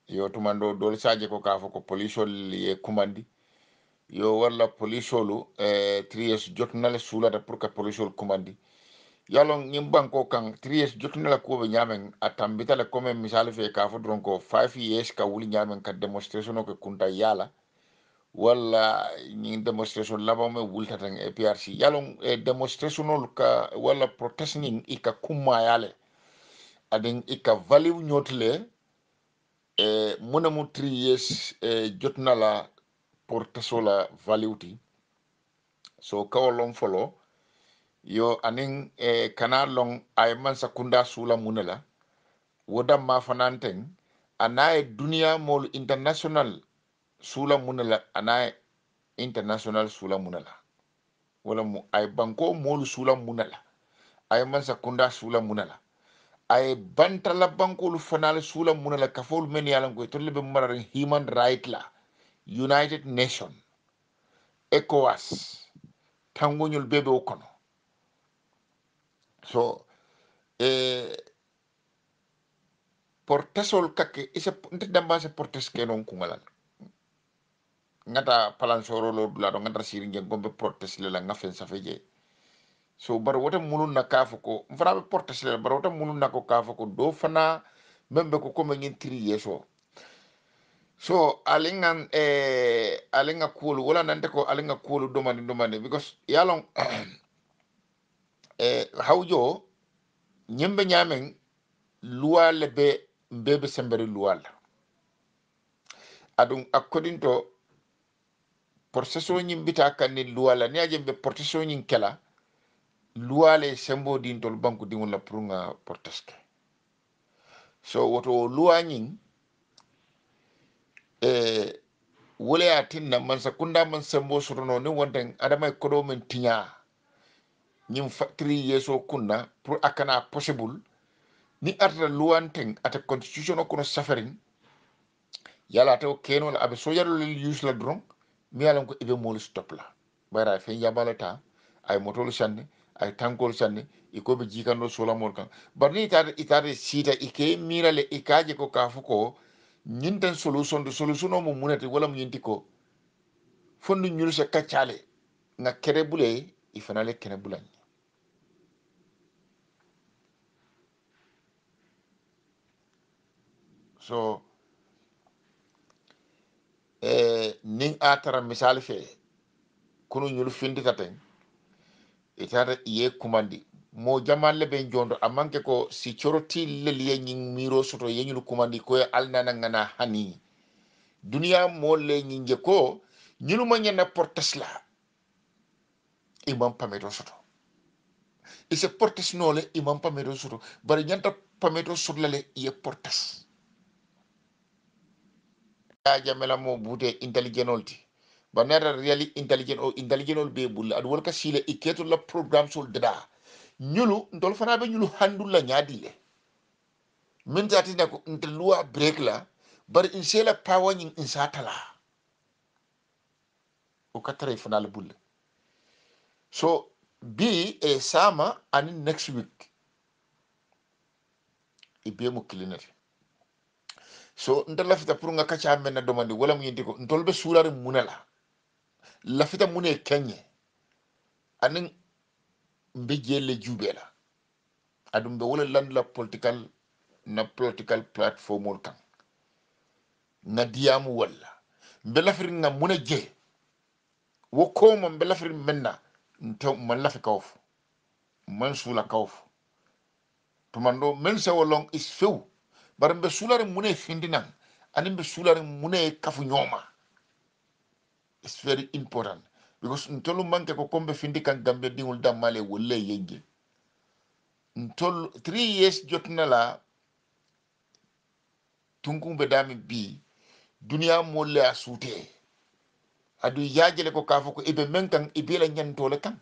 yo tumando dol saje ko kafo ko polisol ye kumandi yo wala polisolu 3 years jotna le sulata pour que polisol kumandi yalon ñim banko kan 3 years jotna la ko be ñamen atambita le comme misal fe kafo dron ko 5 years ka wuli ñamen ka demonstration ko kunta yala walla ñing démonstration labame wultatan e PRC yalon e démonstrationol ka walla protest ñing ika kummayale adin ika value ñotile e munamu 3 years jotnala portesola value ti so kawolon folo yo anin kana long ay man sakunda sula munela woda ma fananten anaye dunia mol international sula munela anaye international sula munela wala mu ay banko mol sula munela ay man sakunda sula munela ay bantala banko lu fanal sula munela kafol men yalan ko to lebe marar human right la United Nation ECOWAS tangonyul bebe okono so portesol kake isa nte damba se portes kenon kungalan ngata palan soro lo dula do ngata siri ngen gombe portes le la ngafen safeje so bar wota munun na kafu ko mfana be portes le bar wota munun na ko kafu ko do fana membe ko comme ngin tri yeso so alingan alinga kulu wala nante ko alinga kulu domani because yalon hawjo nyembe nyamen luwa lebe mbebe sembere luwa la adun according to porteso nyimbita kanni luwa la ni ajembe porteso nyin kela luwa le sembo din tol banku din wala prunga porteske so woto luwa nyin wole atinna man sakunda man sembo surono ni wonten adama kodo men tinya nyim factory yeso kunna pour akana possible ni atra luwanten ata constitution ko no suffering yala taw keno la abe so yalo use la dron mi yalan ko ibe mol stop la bara fe yabalata ay motol sanne ay tankol sanne iko be jikando sola mol kan barni itade sita ike mirale ikaje ko kafuko nyinten solution de solution mo munati wala mu yinti ko fondu nyul se kacale nga kere bule ifanale kene bulan so ning atara misal fe kunu nyul findi taten itata iye kumandi mo jamalle be jondo amanke ko si coroti leliye nying miro soto yenyul kumandi ko alnana ngana hani dunia mo le nyinge ko nyulu manyana portes la imam pameto soto ise portes nole imam pameto soto bari nyanta pameto soto lale iye portes ya jamela mo bute intelligentolti banera really intelligent be bulla adu wolka sile iketo la programme sul dada nyulu ndol fana be nyulu handula nyadile min jati ne ko nte loi break la bari insela power nyin insatala o katare fana la bulla so bi sama ani next week ibe mo cleaner so nte lafita pour nga kacha men domandi wala mu yindi ko ntol be sulare munala lafita mune kenye anin mbe jelle jubela adum be wala land la political platform kan na diamu wala mbe lafiri nga mune je wo ko mo mbe lafiri menna nto man lafi kawf man sula kawf to mando men se wolong is few bar mbe sulare mune findinan anin mbe sulare mune kafu nyoma. It's very important because ntolu manke ko kombe findi kan gambe dingul damale wolle yenge ntol 3 years jotna la tunkumbe dami bi dunia molle asute adu yajele ko kafo ko ibe menkan ibela nyantole kan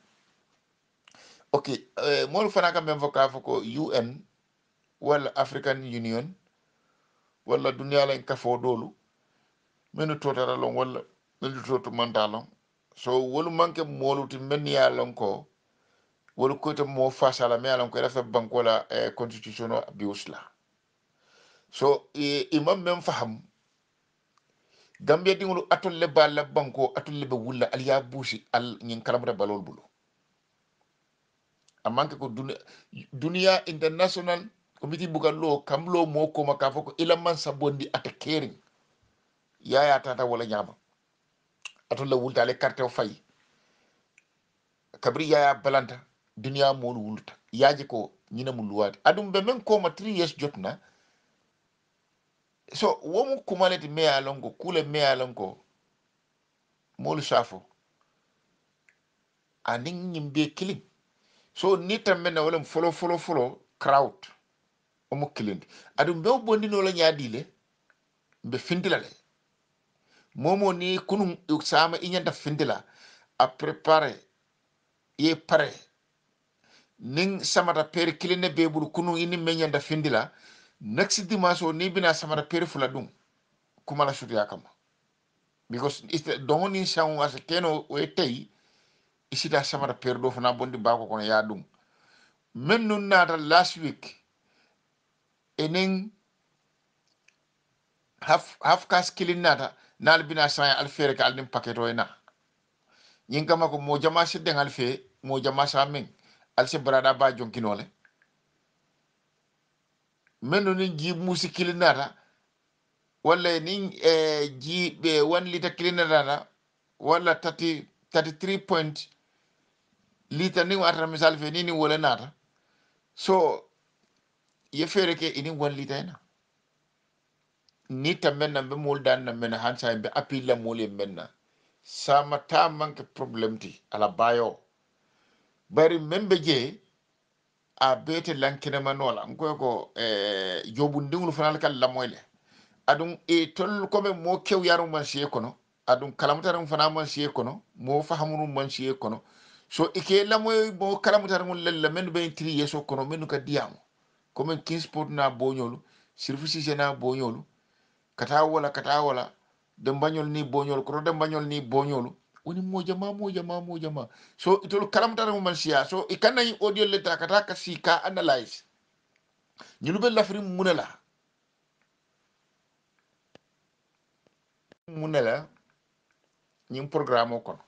okay mol fana kam men kafo ko UN wala African Union wala dunia la kafo dolu menu totara lon wala menu toto mantalon so wolu manke moluti men ya lon ko wolu ko to mo fasala me alon ko rafa bankola constitutional abuse la so imam men faham gambia dingulu atolle balla banko atolle be wulla al ya busi al nyin kalamata balol bulu amanke ko dunia international committee bugal lo kam lo mo ko makafo ko ila man sabondi ata kering yaya tata wala nyama atol la wulta ale carte o fay kabri ya balanta dunia mol wulta yaji ko nyina mu luwadi adum be men ko ma 3 years jotna so womu kumaleti me alongo kule me alongo mol safo aning nyimbe kilim so ni tambe na wala follow crowd omo kilindi adum be bondi no la nyaadile be findilale momo ni kunum sama inyanda findila a préparer ye pare ning samata pere kiline be bulu kunu ini menyanda findila next dimanche ni bina samata pere fula dum kumala shuti yakama because it's don't ni sang was keno we tay isita samata pere do fana bondi bako kono ya dum men nun nata last week ening half kas kilin nata nal bina sang alfere ka alnim paketo ena nyin kama ko mo jama sidde alfe mo jama sa men alse brada ba jonkinole menu ni ji musi kilinata wala ni ji be 1 liter kilinata wala 33 point liter ni wata misal fe ni wala nata so ye fere ke ini 1 liter na ni tamen na be mol dan na men hansa be apila mol menna sama ta manke problem ti ala bayo bari membe je a bete lankina manola ko jobu ndingul fanal kal lamoyle adun e tol ko be mo kew yaru man siye kono adun kalamutarum fana man siye kono mo fahamunu man siye kono so ike lamoy mo kalamutarum lella men be 3 yeso kono men ka diamo ko men 15 pot na boñolu service na boñolu kata wala de bagnol ni boñol ko de bagnol ni boñolu woni mojama so itol kalamutarum man siya so ikanay audio leta kata ka sika analyze ñunu be lafri munela ñim programme o kono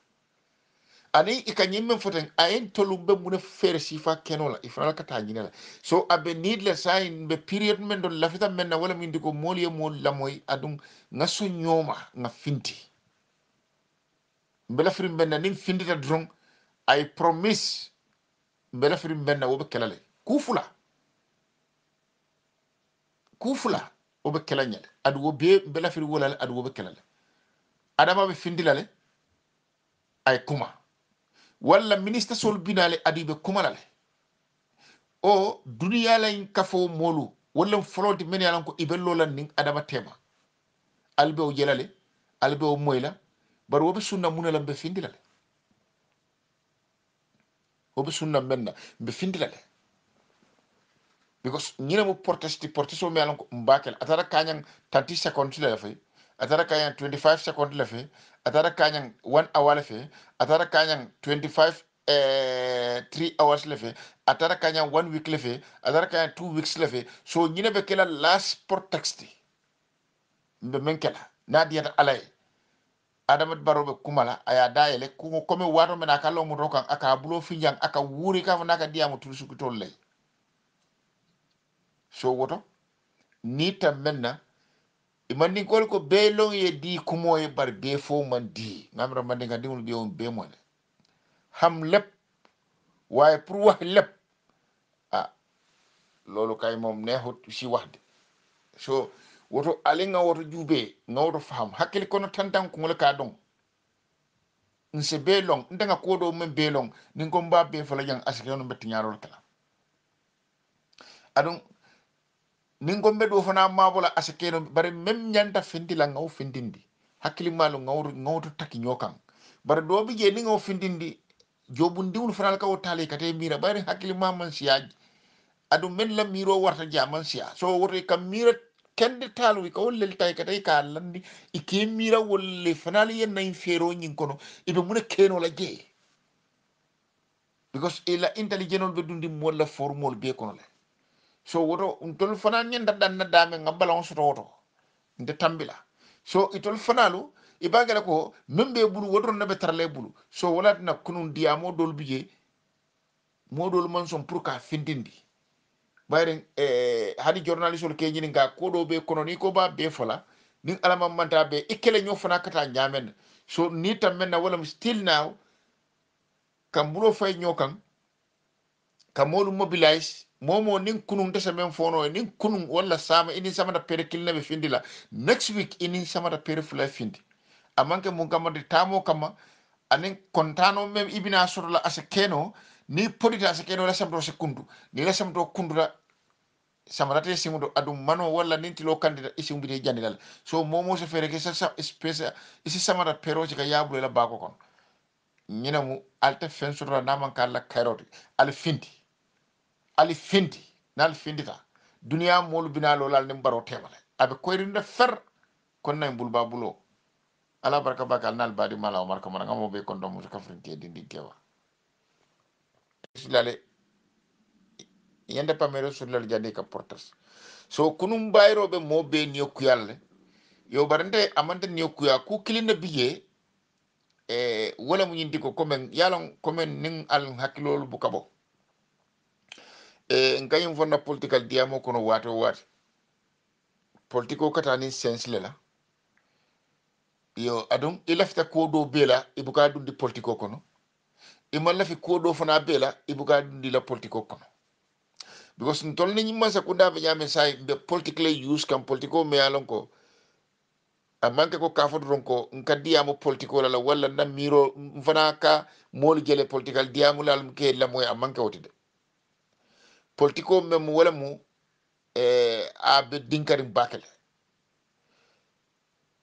ani ikanyim men foten ayen tolumbe mune fere sifa kenola ifala kata nyinela so abe need le sign be period men don lafita men na wala min diko moliye mol lamoy adum ngaso nyoma nga finti mbela firim ben na nim findita drong I promise mbela firim ben na wobe kelale kufula wobe kelanyale adu wobe mbela firim wala adu wobe kelale adama be findilale ay kuma wala ministre sol binale adibe kumalale o duniya la kafo molu wala foloti men yalan ko ibello lan ning adama tema albe o jelale albe o moyla bar wobe sunna munala be findilale wobe sunna menna be findilale because nyina mo portesto me yalan ko mbakel atara kanyang 30 seconds la fay atara kanyang 25 seconds la fay atara kanyang 1 hour la fay atara kanyang 25 3 hours lefe atara kanya 1 week lefe atara kanya 2 weeks lefe so nyine be kela last por texti mbe menkela na diata alay adamat barobe kumala aya dayele ko kome waro mena kala mu rokan aka bulo finjang aka wuri ka naka diamu tusuku tolle so woto ni tam menna imandi ko be long ye di kumo e bar be fo man di ngamra mandi ngadi mul be on be mo ham lep waye pour wax lep ah lolu kay mom neexut ci wax de so woto ale nga woto jube nga woto faham hakkili kono tantan ko ngol ka don nse be long ndanga ko do men be long ni ko mba be fala jang asike no betti ñaarol kala adon ni ko mbe do fana mabola asike no bare mem ñanta findila ngaw findindi hakkili malu ngawto takki ñokan bare do bi je ni ngaw findindi jobu ndiwul fanal ka o tale kate mira bare hakkili mamman siyaji adu men la miro warta jaman siya so woto kam mira kende talu ko wolle tay ka tay ka landi ike mira wolle fanali yen nay fero nyin kono ibe muna keno la je because ila intelligent be dundi mo la formol be kono le so woto tol fanal nyen daddan na dame ngambala on soto woto nde tambila so itol fanalu ibagala ko membe bulu wodron na be tarle bulu so wala na kunun diamo dol bije modol man son pour ka findindi bayren hadi journaliste ol ke nyini ga ko do be kono ni ko ba be fola nin alama manta be ikele nyo fana kata nyamen so ni tam men na wala still now kam bulo fay ñokan kamolu mobilize momo nin kunun desa men fono nin kunun wala sama ini sama da pere kilna be findi la next week ini sama da pere fula findi amanke mun kama de tamo kama anin kontano mem ibina soro la ase keno ni podita ase keno la samdo se kundu ni la samdo kundu la samarate simudo adum mano wala ninti lo kandida isi umbide jandilal so momo se fere ke sa espèce isi samara pero ci ka yabule la bako kon ñina mu alta fen soro la naman kala kairoti al findi nal findita duniya molu bina lo lal nim baro temale abe koyrinde fer kon nay bulba bulo ala baraka bakal nal badi mala omar kamara ngamo be kon do musu kafrin ke dindi kewa sulale yende pamero sulal jandi ka portas so kunum bayro be mo be ni okuyalle yo barante amante ni okuya ku kilinde biye wala mu nyindi ko komen yalon komen nin al hakilolu bu kabo ngayim fonna political diamo kono wato wat politiko katani sensle la yo adum ilafta ko do bela ibuka dundi politiko kono imalla fi ko do fana bela ibuka dundi la politiko kono because ntol ni nyimma sakunda be nyame say be politically use kam politiko me alon ko amanke ko kafo don ko nkadiyamo politiko la wala na miro fana ka mol jele political diamu la ke la moy amanke wotide politiko mem wala mu a be dinkarim bakale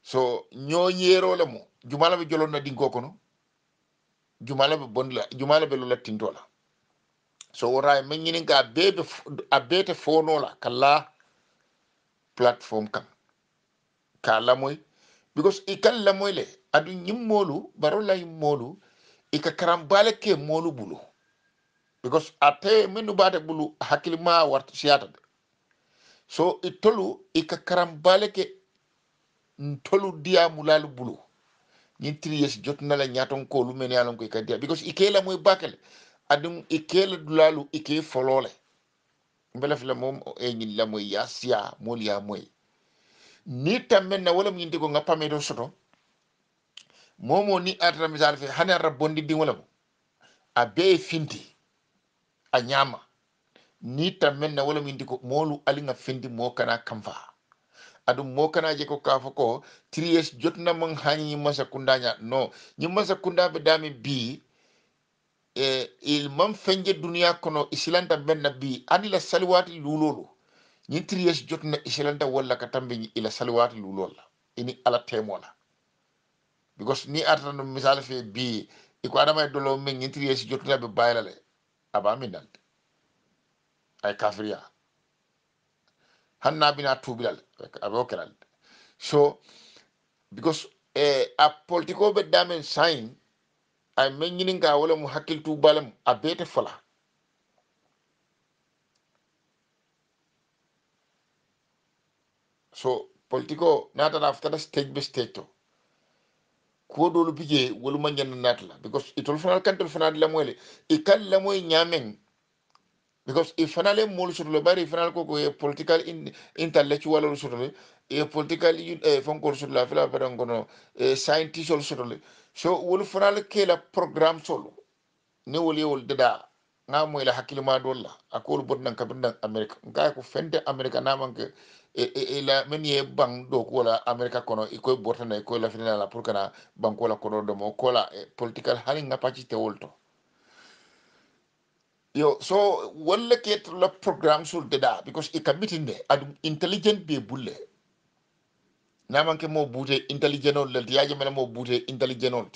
so ño yero la mu jumala be jolon na dinko kono jumala be bonla jumala be lola tintola so wora men ñini ga bebe a bete fono la kala platform kan kala moy because ikal la moy le adu nyimmolu barola yimmolu ika karambale ke molu bulu because ate menu bate bulu hakilima wart siata so itolu ika karambale ke ntolu dia mulalu bulu ñin 3 years jotna la ñaton ko lu men yalon ko ika because ikela moy bakale adum ikela dulalu ike folole mbele fle mom e ñin la moy yasia mol ya moy ni tamen na wala ñin ko ngapame do soto momo ni atra misal fe hana rabondi di wala a be finti a ñama ni tamen na wala ñin ko molu ali nga finti mo kana kamfa adum mo kana je ko kafo ko 3 years jotna man hani masa kundanya no ñi masa kunda be dami bi il mam fenje duniya kono isilanta benna bi ani la salwati lulolo ñi 3 years jotna isilanta wala ka tambe ila salwati lulol ini ala temola because ni atata no misal fe bi iko adama dolo men ñi 3 years jotna be baylale aba minal ay kafriya hanna bina tubilal aba okelal so because a politiko be damen sign ay men ñini nga wala mu hakil tu balam a bete fola so politiko nata after stage be stage to ko dolu bije wolu ma ñan natla because itol fanal kantel fanal la moyle e kal la moy ñamen because if fanale mol sur le bari fanal ko ko political intellectual sur le e political fonko sur la fela fadan gono scientist sur le so wolu fanal ke la programme solo ne wol dada nga moy la hakilima dolla akol bodnan kabindan america nga ko fente america namanke la men ye bang do ko la america kono iko bortana ko la finala la pour kana banko la kono do mo ko la political hali nga paci te wolto yo so wala ke la programme sul dada because e kabitinde adum intelligent be bulle namanke mo bute intelligent on le tiaje mena mo bute intelligent on